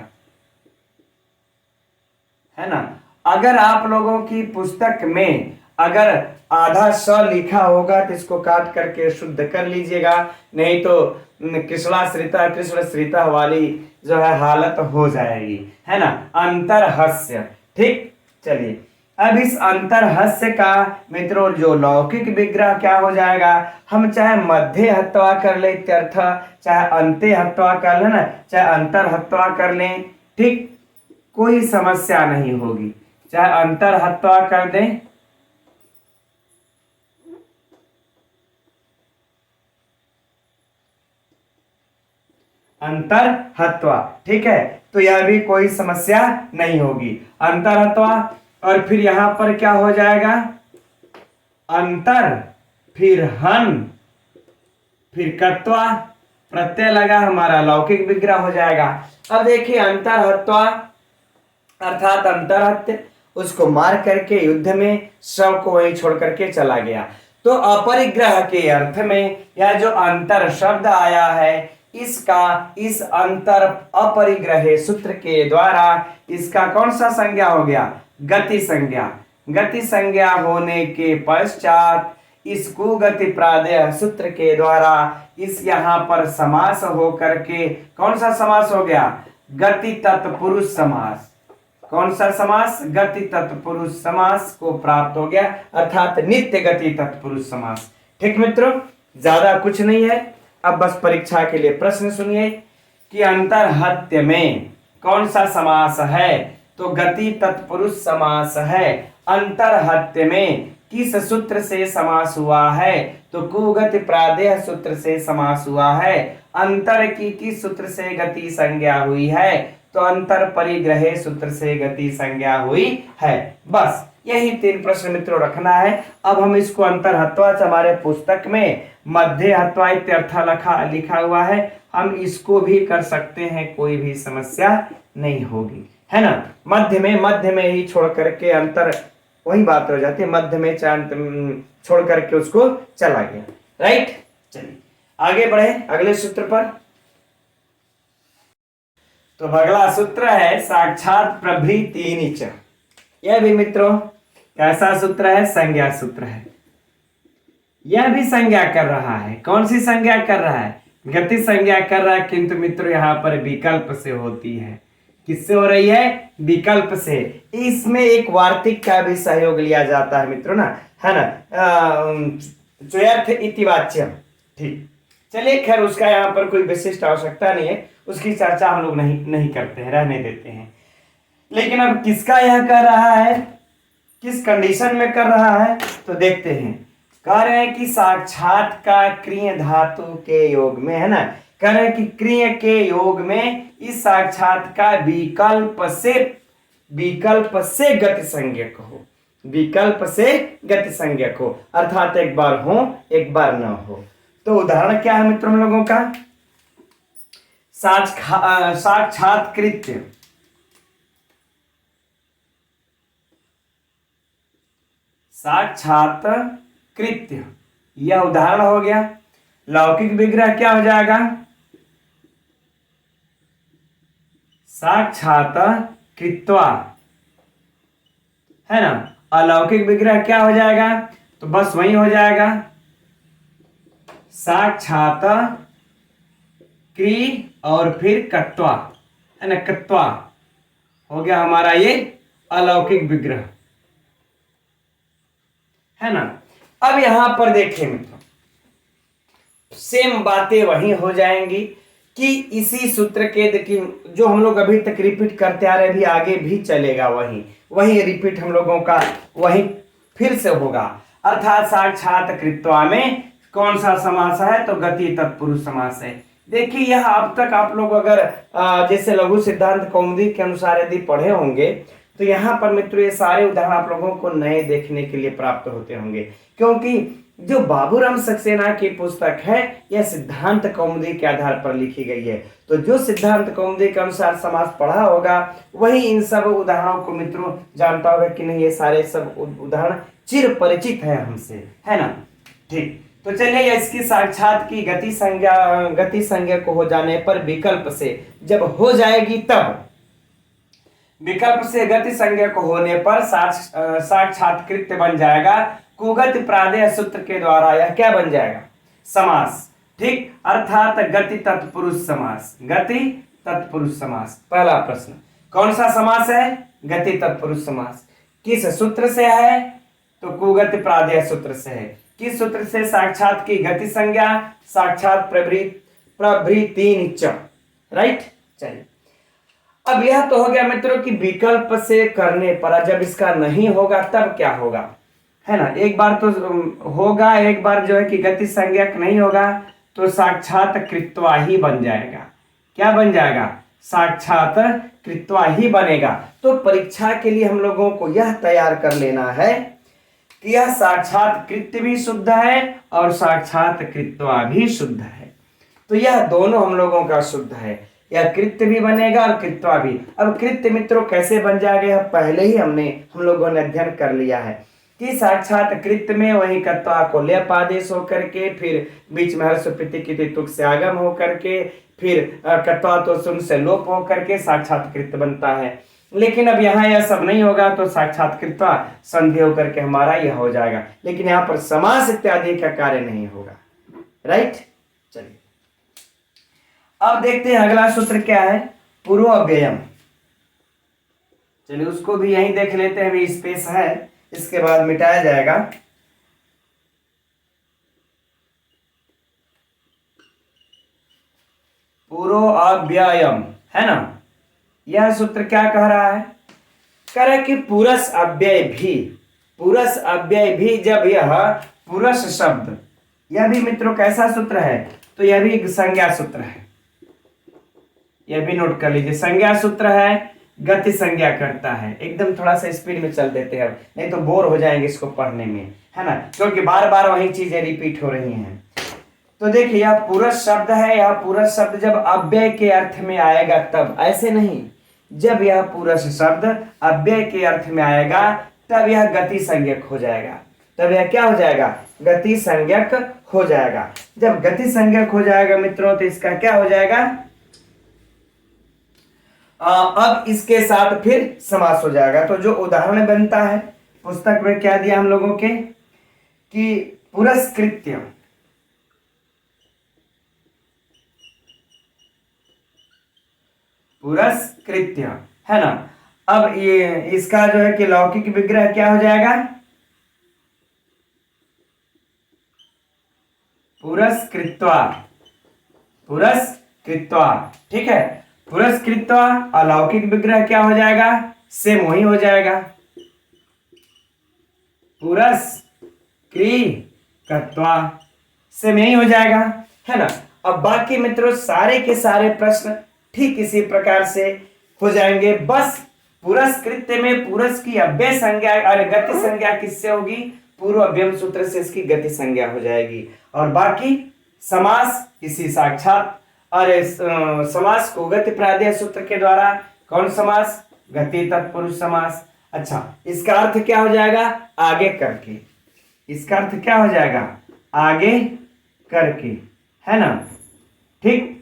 है ना। अगर आप लोगों की पुस्तक में अगर आधा स लिखा होगा तो इसको काट करके शुद्ध कर लीजिएगा, नहीं तो कृष्ण श्रिता वाली जो है हालत हो जाएगी, है ना। अंतरहस्य, ठीक। चलिए अब इस अंतरहस्य का मित्रों जो लौकिक विग्रह क्या हो जाएगा, हम चाहे मध्य हत्वा कर ले इत्यर्थ, चाहे अंत्य हत्वा कर ले ना, चाहे अंतर हत्वा कर लें, ठीक, कोई समस्या नहीं होगी। चाहे अंतर हत्वा कर दें, अंतर हत्वा, ठीक है, तो यह भी कोई समस्या नहीं होगी। अंतर हत्वा, और फिर यहां पर क्या हो जाएगा, अंतर, फिर हन, फिर कत्वा, प्रत्यय लगा, हमारा लौकिक विग्रह हो जाएगा। अब देखिए अंतर हत्वा अर्थात अंतरहत्य, उसको मार करके युद्ध में शव को वहीं छोड़ करके चला गया। तो अपरिग्रह के अर्थ में यह जो अंतर शब्द आया है, इसका इस अंतर अपरिग्रह सूत्र के द्वारा इसका कौन सा संज्ञा हो गया, गति संज्ञा। गति संज्ञा होने के पश्चात इस कुगति प्रादेय सूत्र के द्वारा इस यहाँ पर समास हो करके कौन सा समास हो गया, गति तत्पुरुष समास। कौन सा समास, गति तत्पुरुष समास को प्राप्त हो गया, अर्थात नित्य गति तत्पुरुष समास। ठीक मित्रों, ज्यादा कुछ नहीं है। अब बस परीक्षा के लिए प्रश्न सुनिए कि अंतरहत्य में कौन सा समास है, तो गति तत्पुरुष समास है। अंतरहत्य में किस सूत्र से समास हुआ है, तो कुगति प्रादेय सूत्र से समास हुआ है। अंतर की किस सूत्र से गति संज्ञा हुई है, तो अंतर परिग्रह सूत्र से गति संज्ञा हुई है। बस यही 3 प्रश्न मित्रों रखना है। अब हम इसको अंतरहत्वा हमारे पुस्तक में मध्य हत्वा इत्यर्थ लिखा हुआ है, हम इसको भी कर सकते हैं, कोई भी समस्या नहीं होगी, है ना। मध्य में ही छोड़ करके अंतर, वही बात हो जाती है, मध्य में चांद छोड़ करके उसको चला गया, राइट। चलिए आगे बढ़े अगले सूत्र पर। तो अगला सूत्र है साक्षात प्रभृति नीच। यह भी मित्रों कैसा सूत्र है, संज्ञा सूत्र है। यह भी संज्ञा कर रहा है, कौन सी संज्ञा कर रहा है, गति संज्ञा कर रहा है, किंतु मित्रों यहाँ पर विकल्प से होती है। किससे हो रही है, विकल्प से। इसमें एक वार्तिक का भी सहयोग लिया जाता है मित्रों ना, है ना, च्वयर्थ इति वाच्यम। ठीक, चलिए खैर उसका यहाँ पर कोई विशिष्ट आवश्यकता नहीं है, उसकी चर्चा हम लोग नहीं करते हैं, रहने देते हैं। लेकिन अब किसका यह कर रहा है, किस कंडीशन में कर रहा है, तो देखते हैं। कह रहे हैं कि साक्षात का क्रिय धातु के योग में, है ना, कह रहे हैं कि क्रिय के योग में इस साक्षात का विकल्प से गति संज्ञक हो, विकल्प से गति संज्ञक हो, अर्थात एक बार हो एक बार न हो। तो उदाहरण क्या है मित्रों हम लोगों का, साक्षात्कृत्य, साक्षात्कृत्य, यह उदाहरण हो गया। लौकिक विग्रह क्या हो जाएगा, साक्षात्कृत्वा, है ना। अलौकिक विग्रह क्या हो जाएगा, तो बस वही हो जाएगा साक्षात्क्री और फिर कत्वा, है ना, कत्वा हो गया हमारा ये अलौकिक विग्रह, है ना। अब यहां पर देखिए मित्रों, सेम बातें वही हो जाएंगी कि इसी सूत्र के, देखिए जो हम लोग अभी तक रिपीट करते आ रहे, भी आगे भी चलेगा, वही रिपीट हम लोगों का वही फिर से होगा। अर्थात साक्षात्कृत्वा में कौन सा समास है, तो गति तत्पुरुष समास है। देखिए यह अब तक आप लोग अगर जैसे लघु सिद्धांत कौमुदी के अनुसार यदि पढ़े होंगे, तो यहाँ पर मित्रों ये सारे उदाहरण आप लोगों को नए देखने के लिए प्राप्त होते होंगे, क्योंकि जो बाबूराम सक्सेना की पुस्तक है यह सिद्धांत कौमुदी के आधार पर लिखी गई है। तो जो सिद्धांत कौमुदी के अनुसार समास पढ़ा होगा वही इन सब उदाहरणों को मित्रों जानता होगा कि नहीं, ये सारे सब उदाहरण चिर परिचित है हमसे, है ना। ठीक, तो चलिए इसकी साक्षात की गति संज्ञा को हो जाने पर विकल्प से जब हो जाएगी, तब विकल्प से गति संज्ञा को होने पर साक्षात्कृत्य बन जाएगा। कुगति प्रादेय सूत्र के द्वारा यह क्या बन जाएगा, समास। ठीक, अर्थात गति तत्पुरुष समास, गति तत्पुरुष समास। पहला प्रश्न कौन सा समास है, गति तत्पुरुष समास। किस सूत्र से है? तो कुगति प्रादेय सूत्र से है। किस सूत्र से? साक्षात की गति संज्ञा साक्षात प्रभृति नीच। राइट, चलिए अब यह तो हो गया मित्रों कि विकल्प से करने पर जब इसका नहीं होगा तब क्या होगा, है ना। एक बार तो होगा, एक बार जो है कि गति संज्ञक नहीं होगा तो साक्षात कृत्वा ही बन जाएगा। क्या बन जाएगा? साक्षात कृत्वा ही बनेगा। तो परीक्षा के लिए हम लोगों को यह तैयार कर लेना है कि यह साक्षात कृत्य भी शुद्ध है और साक्षात कृत्वा भी शुद्ध है। तो यह दोनों हम लोगों का शुद्ध है, यह कृत्य भी बनेगा और कृत्वा भी। अब कृत्य मित्रों कैसे बन जाएगा, यह पहले ही हम लोगों ने अध्ययन कर लिया है कि साक्षात कृत्य में वही कर्ता को लेप आदेश होकर के, फिर बीच में हर्ष प्रति की तुक से आगम होकर के, फिर कर्ता तो सुन से लोप होकर के साक्षात कृत्य बनता है। लेकिन अब यहाँ यह सब नहीं होगा तो साक्षात कृत्वा संधि होकर के हमारा यह हो जाएगा, लेकिन यहाँ पर समास इत्यादि का कार्य नहीं होगा। राइट, चलिए अब देखते हैं अगला सूत्र क्या है, पूर्व अव्ययम। चलिए उसको भी यहीं देख लेते हैं, भी स्पेस है, इसके बाद मिटाया जाएगा। पूर्व अव्ययम है ना, यह सूत्र क्या कह रहा है? कह रहा है कि पुरस अव्यय भी, पुरस अव्यय भी जब यह पुरस शब्द, यह भी मित्रों कैसा सूत्र है? तो यह भी एक संज्ञा सूत्र है, यह भी नोट कर लीजिए। संज्ञा सूत्र है, गति संज्ञा करता है। एकदम थोड़ा सा स्पीड में चल देते हैं, नहीं तो बोर हो जाएंगे इसको पढ़ने में, है ना, क्योंकि बार बार वही चीजें रिपीट हो रही हैं। तो देखिए यह पुरुष शब्द है, यह पुरुष शब्द जब अव्यय के अर्थ में आएगा तब, ऐसे नहीं, जब यह पुरुष शब्द अव्यय के अर्थ में आएगा तब यह गति संज्ञक हो जाएगा। तब यह क्या हो जाएगा? गति संज्ञक हो जाएगा। जब गति संज्ञक हो जाएगा मित्रों तो इसका क्या हो जाएगा? अब इसके साथ फिर समास हो जाएगा। तो जो उदाहरण बनता है पुस्तक में क्या दिया हम लोगों के कि पुरस्कृत्य, पुरस्कृत्य है ना। अब ये इसका जो है कि लौकिक विग्रह क्या हो जाएगा? पुरस्कृत्वा, पुरस्कृत्वा, ठीक है। पुरस्कृत्वा अलौकिक विग्रह क्या हो जाएगा? सेम वही हो जाएगा, पुरस्कृत्वा, सेम यही हो जाएगा, है ना। अब बाकी मित्रों सारे के सारे प्रश्न ठीक इसी प्रकार से हो जाएंगे। बस पुरस्कृत्य में पुरस की अव्यय संज्ञा और गति संज्ञा किससे होगी? पूर्व अव्ययम सूत्र से इसकी गति संज्ञा हो जाएगी। और बाकी समास इसी साक्षात और समास को गति प्रादेय सूत्र के द्वारा, कौन समास? गति तत्पुरुष समास। अच्छा, इसका अर्थ क्या हो जाएगा? आगे करके। इसका अर्थ क्या हो जाएगा? आगे करके, है ना, ठीक।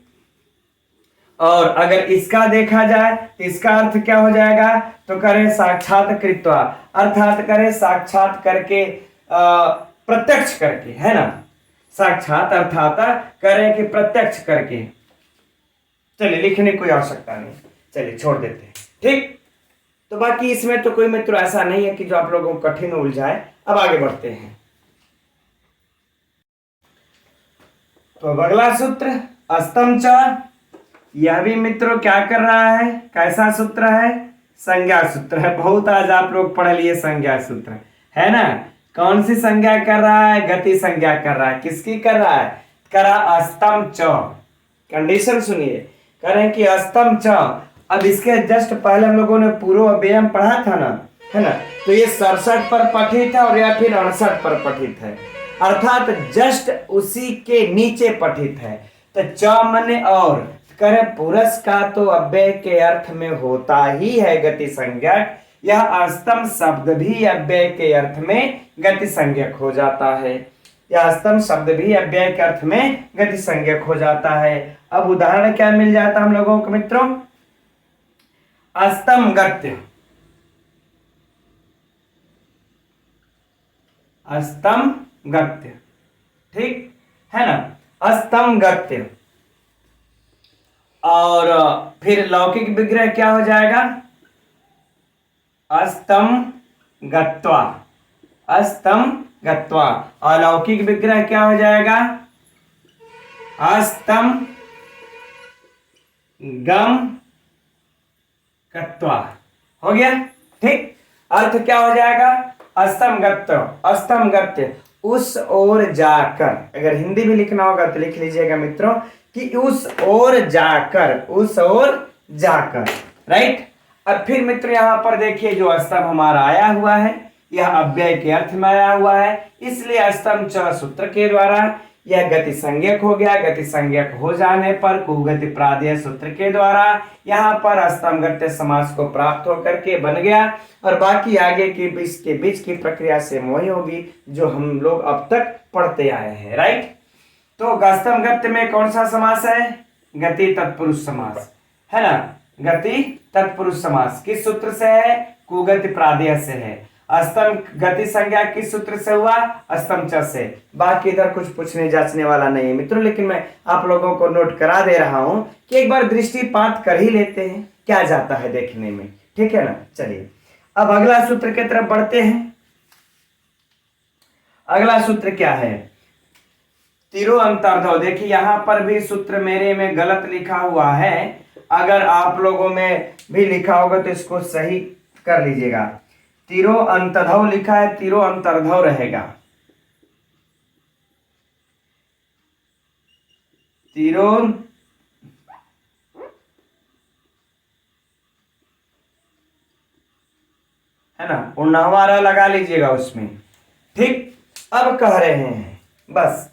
और अगर इसका देखा जाए तो इसका अर्थ क्या हो जाएगा? तो करें साक्षात कृत्वा, अर्थात करें साक्षात करके, प्रत्यक्ष करके, है ना। साक्षात अर्थात करें कि प्रत्यक्ष करके। चलिए लिखने की कोई आवश्यकता नहीं, चलिए छोड़ देते हैं, ठीक। तो बाकी इसमें तो कोई मित्र ऐसा नहीं है कि जो आप लोगों को कठिन उलझाए। अब आगे बढ़ते हैं। तो अगला सूत्र अस्तम च, यह भी मित्रों क्या कर रहा है? कैसा सूत्र है? संज्ञा सूत्र है। बहुत आज आप लोग पढ़ लिए संज्ञा सूत्र, है ना। कौन सी संज्ञा कर रहा है? गति संज्ञा कर रहा है। किसकी कर रहा है? करा अस्तम च। कंडीशन सुनिए, कह रहे हैं कि अस्तम च। अब इसके जस्ट पहले हम लोगों ने पूर्व अव्ययम पढ़ा था ना, है ना। तो ये 67 पर पठित है और या फिर 68 पर पठित है, अर्थात जस्ट उसी के नीचे पठित है। तो च मने और, करे पुरस का तो अव्यय के अर्थ में होता ही है गति संज्ञक। यह अस्तम शब्द भी अव्यय के अर्थ में गति संज्ञक हो जाता है। यह अस्तम शब्द भी अव्यय के अर्थ में गति संज्ञक हो जाता है। अब उदाहरण क्या मिल जाता हम लोगों को मित्रों? अस्तम गत्य, अस्तम गत्य, ठीक है ना, अस्तम गत्य। और फिर लौकिक विग्रह क्या हो जाएगा? अस्तम गत्वा, अस्तम गत्वा। अलौकिक विग्रह क्या हो जाएगा? अस्तम गम गत्वा। हो गया, ठीक। अर्थ क्या हो जाएगा? अस्तम गत्व, अस्तम गत्य, उस ओर जाकर। अगर हिंदी भी लिखना होगा तो लिख लीजिएगा मित्रों कि उस ओर जाकर, उस ओर जाकर, राइट। अब फिर मित्र यहां पर देखिए जो अस्तम हमारा आया हुआ है यह अव्यय के अर्थ में आया हुआ है, इसलिए अस्तम च सूत्र के द्वारा यह गति संज्ञक हो गया। गति संज्ञक हो जाने पर कुगति प्रादेय सूत्र के द्वारा यहाँ पर अस्तम गत्य समास को प्राप्त होकर के बन गया। और बाकी आगे के बीच की प्रक्रिया से वही होगी जो हम लोग अब तक पढ़ते आए हैं, राइट। तो अस्तम गत्य में कौन सा समास है? गति तत्पुरुष समास, है ना। गति तत्पुरुष समास किस सूत्र से है? कुगति प्रादेय से है। अस्तम गति संज्ञा किस सूत्र से हुआ? अस्तम च से। बाकी इधर कुछ पूछने जांचने वाला नहीं है मित्रों, लेकिन मैं आप लोगों को नोट करा दे रहा हूं कि एक बार दृष्टिपात कर ही लेते हैं क्या जाता है देखने में, ठीक है ना। चलिए अब अगला सूत्र की तरफ बढ़ते हैं। अगला सूत्र क्या है? तिरो अंतर्धव। देखिए यहां पर भी सूत्र मेरे में गलत लिखा हुआ है, अगर आप लोगों में भी लिखा होगा तो इसको सही कर लीजिएगा। तिरो अंतर्धव लिखा है, तिरो अंतर्धव रहेगा। तिरो है ना, उन्नावारा लगा लीजिएगा उसमें, ठीक। अब कह रहे हैं बस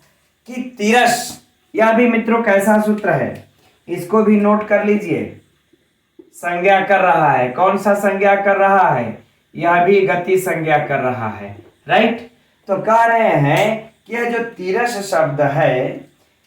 कि तिरस, यह भी मित्रों कैसा सूत्र है इसको भी नोट कर लीजिए। संज्ञा कर रहा है, कौन सा संज्ञा कर रहा है? यह भी गति संज्ञा कर रहा है, राइट। तो कह रहे हैं कि यह जो तिरस शब्द है,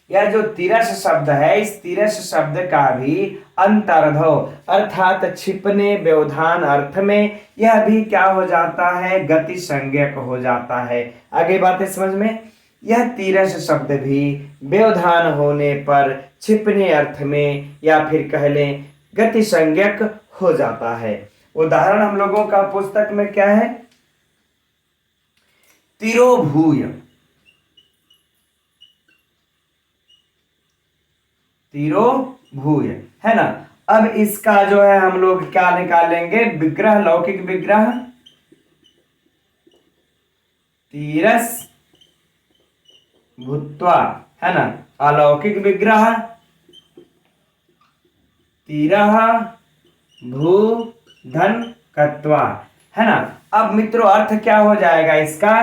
यह जो तिरस शब्द है, इस तिरस शब्द का भी अंतर्धव अर्थात छिपने व्यवधान अर्थ में यह भी क्या हो जाता है? गति संज्ञक हो जाता है। आगे बातें समझ में। यह तिरस शब्द भी व्यवधान होने पर छिपने अर्थ में या फिर कह लें गति संज्ञक हो जाता है। उदाहरण हम लोगों का पुस्तक में क्या है? तिरोभूय, तिरोभूय, है ना। अब इसका जो है हम लोग क्या निकालेंगे? विग्रह, लौकिक विग्रह तिरस भूत्वा, है ना। अलौकिक विग्रह तिरः भू धन कत्वा, है ना। अब मित्रों अर्थ क्या हो जाएगा इसका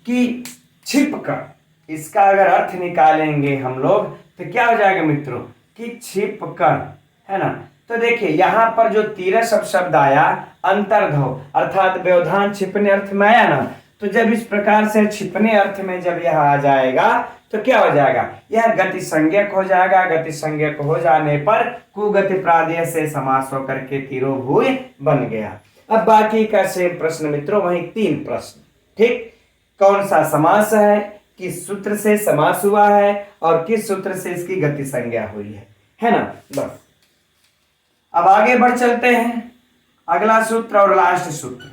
कि छिप कर, इसका अगर अर्थ निकालेंगे हम लोग तो क्या हो जाएगा मित्रों कि छिप कर, है ना। तो देखिए यहां पर जो तिरस शब्द आया अंतर्धव अर्थात व्यवधान छिपने अर्थ में आया ना, तो जब इस प्रकार से छिपने अर्थ में जब यह आ जाएगा तो क्या हो जाएगा? यह गति संज्ञक हो जाएगा। गति संज्ञक हो जाने पर कुगति प्रादेय से समास होकर के तिरोभूय बन गया। अब बाकी का सेम प्रश्न मित्रों, वही 3 प्रश्न, ठीक। कौन सा समास है, किस सूत्र से समास हुआ है और किस सूत्र से इसकी गति संज्ञा हुई है ना। बस अब आगे बढ़ चलते हैं। अगला सूत्र और लास्ट सूत्र,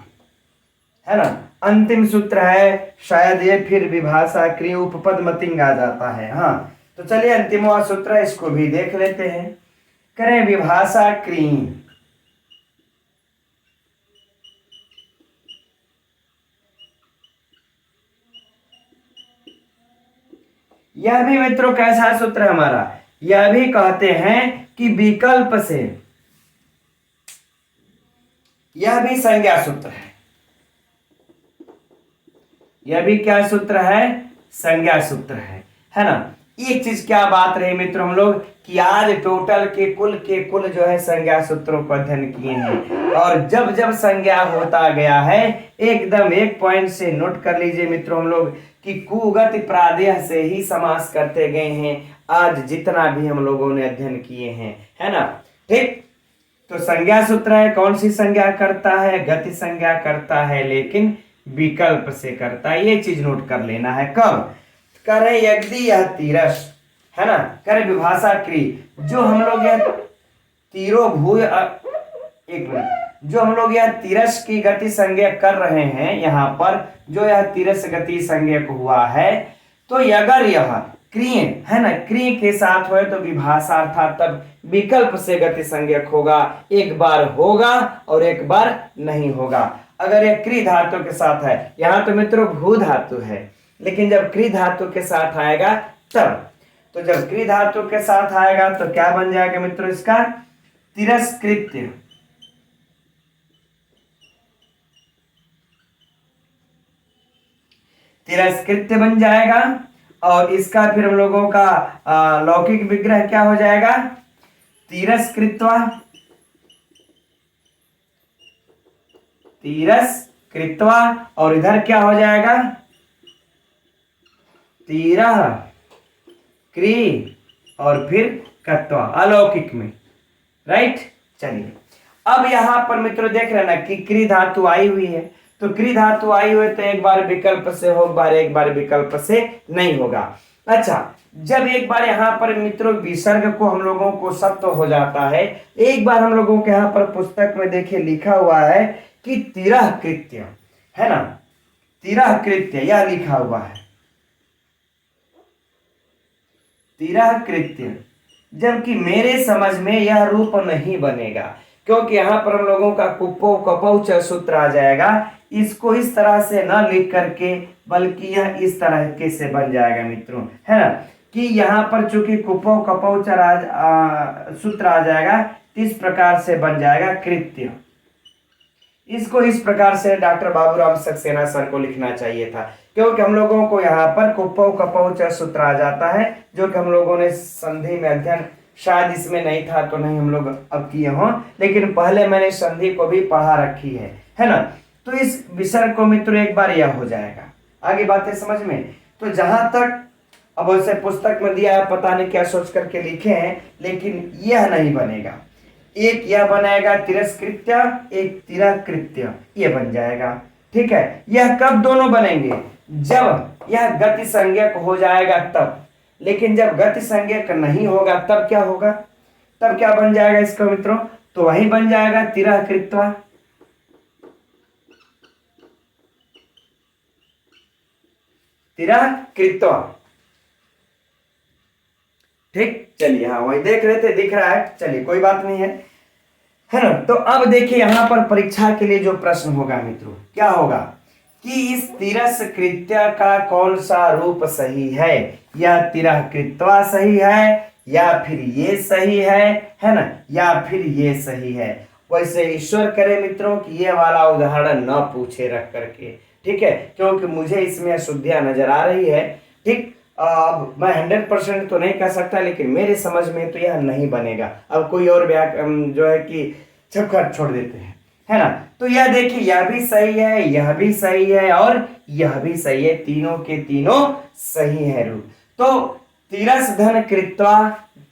है ना, अंतिम सूत्र है। शायद ये फिर विभाषा क्रिय उपपद मतिंग आ जाता है। हाँ तो चलिए अंतिमवा सूत्र है, इसको भी देख लेते हैं। करें विभाषा क्रिय, यह भी मित्रों कैसा सूत्र है हमारा? यह भी कहते हैं कि विकल्प से, यह भी संज्ञा सूत्र है। यह भी क्या सूत्र है? संज्ञा सूत्र है ना। एक चीज क्या बात रही मित्रों हम लोग कि आज टोटल के कुल जो है संज्ञा सूत्रों को अध्ययन किए हैं, और जब जब संज्ञा होता गया है एकदम एक पॉइंट से नोट कर लीजिए मित्रों हम लोग कि कुगति प्रादेय से ही समास करते गए हैं आज जितना भी हम लोगों ने अध्ययन किए हैं, है ना, ठीक। तो संज्ञा सूत्र है, कौन सी संज्ञा करता है? गति संज्ञा करता है, लेकिन विकल्प से करता है। ये चीज नोट कर लेना है। कब करें? यदि यह तिरस, है ना, करें विभाषा क्रिय, जो हम लोग यह तिरोभूय, एक मिनट, जो हम लोग यह तिरस की गति संज्ञक कर रहे हैं, यहाँ पर जो यह तिरस गति संज्ञक हुआ है, तो अगर यह क्रिय है ना, क्रिय के साथ हो तो विभाषा अर्थात तब विकल्प से गति संज्ञक होगा, एक बार होगा और एक बार नहीं होगा। अगर यह क्रि धातु के साथ है, यहाँ तो मित्रों भू धातु है, लेकिन जब क्रि धातु के साथ आएगा तब, तो जब क्रि धातु के साथ आएगा तो क्या बन जाएगा मित्रों, इसका तिरस्कृत्य। तिरस्कृत्य बन जाएगा और इसका फिर हम लोगों का लौकिक विग्रह क्या हो जाएगा, तिरस्कृत्वा। तिरस्कृत्वा और इधर क्या हो जाएगा, तिरः क्री और फिर कत्वा अलौकिक में, राइट। चलिए अब यहां पर मित्रों देख रहे ना कि क्री धातु आई हुई है, तो क्री धातु आई हुई तो एक बार विकल्प से हो, एक बार विकल्प से नहीं होगा। अच्छा, जब एक बार यहाँ पर मित्रों विसर्ग को हम लोगों को सत्व हो जाता है, एक बार हम लोगों के यहाँ पर पुस्तक में देखिए लिखा हुआ है कि तिरः कृत्य, है ना, तिरः कृत्य यह लिखा हुआ है, तिरः कृत्य, जबकि मेरे समझ में यह रूप नहीं बनेगा, क्योंकि यहाँ पर हम लोगों का कुप्पो कपौ च सूत्र आ जाएगा। इसको इस तरह से न लिख करके बल्कि यह इस तरह के से बन जाएगा मित्रों, है ना, कि यहाँ पर चूंकि कुप्पो कपौ च सूत्र आ जाएगा, इस प्रकार से बन जाएगा कृत्य। इसको इस प्रकार से डॉक्टर बाबूराम सक्सेना सर को लिखना चाहिए था, क्योंकि हम लोगों को यहाँ पर कुप्पो कपौ च सूत्र आ जाता है, जो कि हम लोगों ने संधि में अध्ययन शायद इसमें नहीं था तो नहीं हम लोग अब किए हों, लेकिन पहले मैंने संधि को भी पढ़ा रखी है ना। तो इस विसर्ग को मित्रों एक बार यह हो जाएगा। आगे बातें समझ में, तो जहां तक अब वैसे पुस्तक में दिया है, पता नहीं क्या सोच करके लिखे हैं, लेकिन यह नहीं बनेगा। एक यह बनेगा तिरस्कृत्य, एक तिरकृत्य, यह बन जाएगा, ठीक है। यह कब दोनों बनेंगे, जब यह गति संज्ञक हो जाएगा तब, लेकिन जब गति संज्ञक नहीं होगा तब क्या होगा, तब क्या बन जाएगा इसका मित्रों, तो वही बन जाएगा तिरः कृत्वा, तिरः कृत्वा, ठीक। चलिए हाँ वही देख रहे थे, दिख रहा है, चलिए कोई बात नहीं है ना। तो अब देखिए यहां पर परीक्षा के लिए जो प्रश्न होगा मित्रों, क्या होगा कि इस तिरस कृत्य का कौन सा रूप सही है, या तिरः कृत्वा सही है, या फिर ये सही है ना, या फिर ये सही है। वैसे ईश्वर करे मित्रों कि ये वाला उदाहरण न पूछे रख करके, ठीक है, क्योंकि मुझे इसमें अशुद्धियां नजर आ रही है, ठीक। अब मैं 100% तो नहीं कह सकता, लेकिन मेरे समझ में तो यह नहीं बनेगा। अब कोई और जो है कि छपकर छोड़ देते हैं, है ना। तो यह देखिए यह भी सही है, यह भी सही है और यह भी सही है, तीनों के तीनों सही है रूप। तो तिरस धन कृत्वा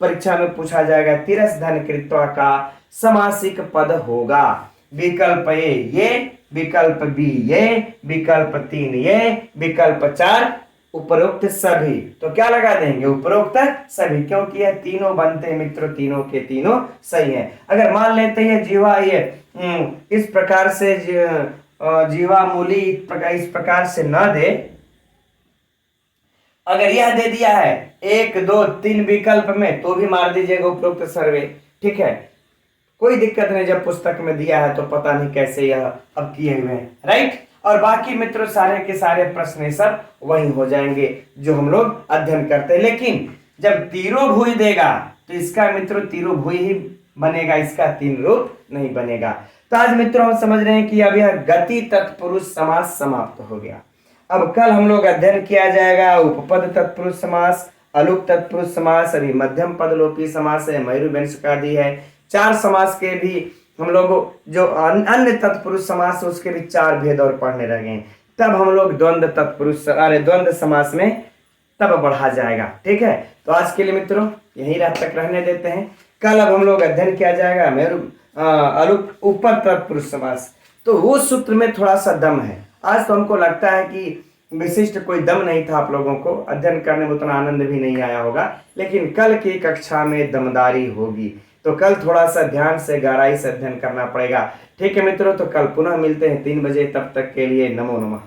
परीक्षा में पूछा जाएगा, तिरस धन कृत्वा का समासिक पद होगा विकल्प ए ये, विकल्प बी ये, विकल्प 3 ये, विकल्प 4 उपरोक्त सभी। तो क्या लगा देंगे, उपरोक्त सभी, क्योंकि यह तीनों बनते हैं मित्रों, तीनों के तीनों सही हैं। अगर मान लेते हैं जीवा ये इस प्रकार से जीवा मूली इस प्रकार से न दे, अगर यह दे दिया है 1 2 3 विकल्प में, तो भी मार दीजिएगा उपरोक्त सर्वे, ठीक है, कोई दिक्कत नहीं। जब पुस्तक में दिया है तो पता नहीं कैसे यह अब किए हुए हैं, राइट। और बाकी मित्रों सारे के सारे प्रश्न सब वही हो जाएंगे जो हम लोग अध्ययन करते हैं। लेकिन जब तीरो भुई देगा तो इसका मित्रों तीरो भुई ही बनेगा, इसका 3 रूप नहीं बनेगा। तो आज मित्रों हम समझ रहे हैं कि अब यह गति तत्पुरुष समास समाप्त हो गया। अब कल हम लोग अध्ययन किया जाएगा उपपद तत्पुरुष समास, अलुक तत्पुरुष समास, अभी मध्यम पद लोपी समास है, मयूर व्यंजकादि है, 4 समास के भी हम लोग जो अन्य तत्पुरुष समास उसके भी 4 भेद और पढ़ने लगे हैं। तब हम लोग द्वंद्व समास में तब बढ़ा जाएगा, ठीक है। तो आज के लिए मित्रों यही रात तक रहने देते हैं। कल अब हम लोग अध्ययन किया जाएगा अलुक उपपद तत्पुरुष समास। तो वो सूत्र में थोड़ा सा दम है। आज तो हमको लगता है कि विशिष्ट कोई दम नहीं था, आप लोगों को अध्ययन करने में उतना आनंद भी नहीं आया होगा, लेकिन कल की कक्षा में दमदारी होगी। तो कल थोड़ा सा ध्यान से गहराई से अध्ययन करना पड़ेगा। ठीक है मित्रों, तो कल पुनः मिलते हैं 3 बजे, तब तक के लिए नमो नमः।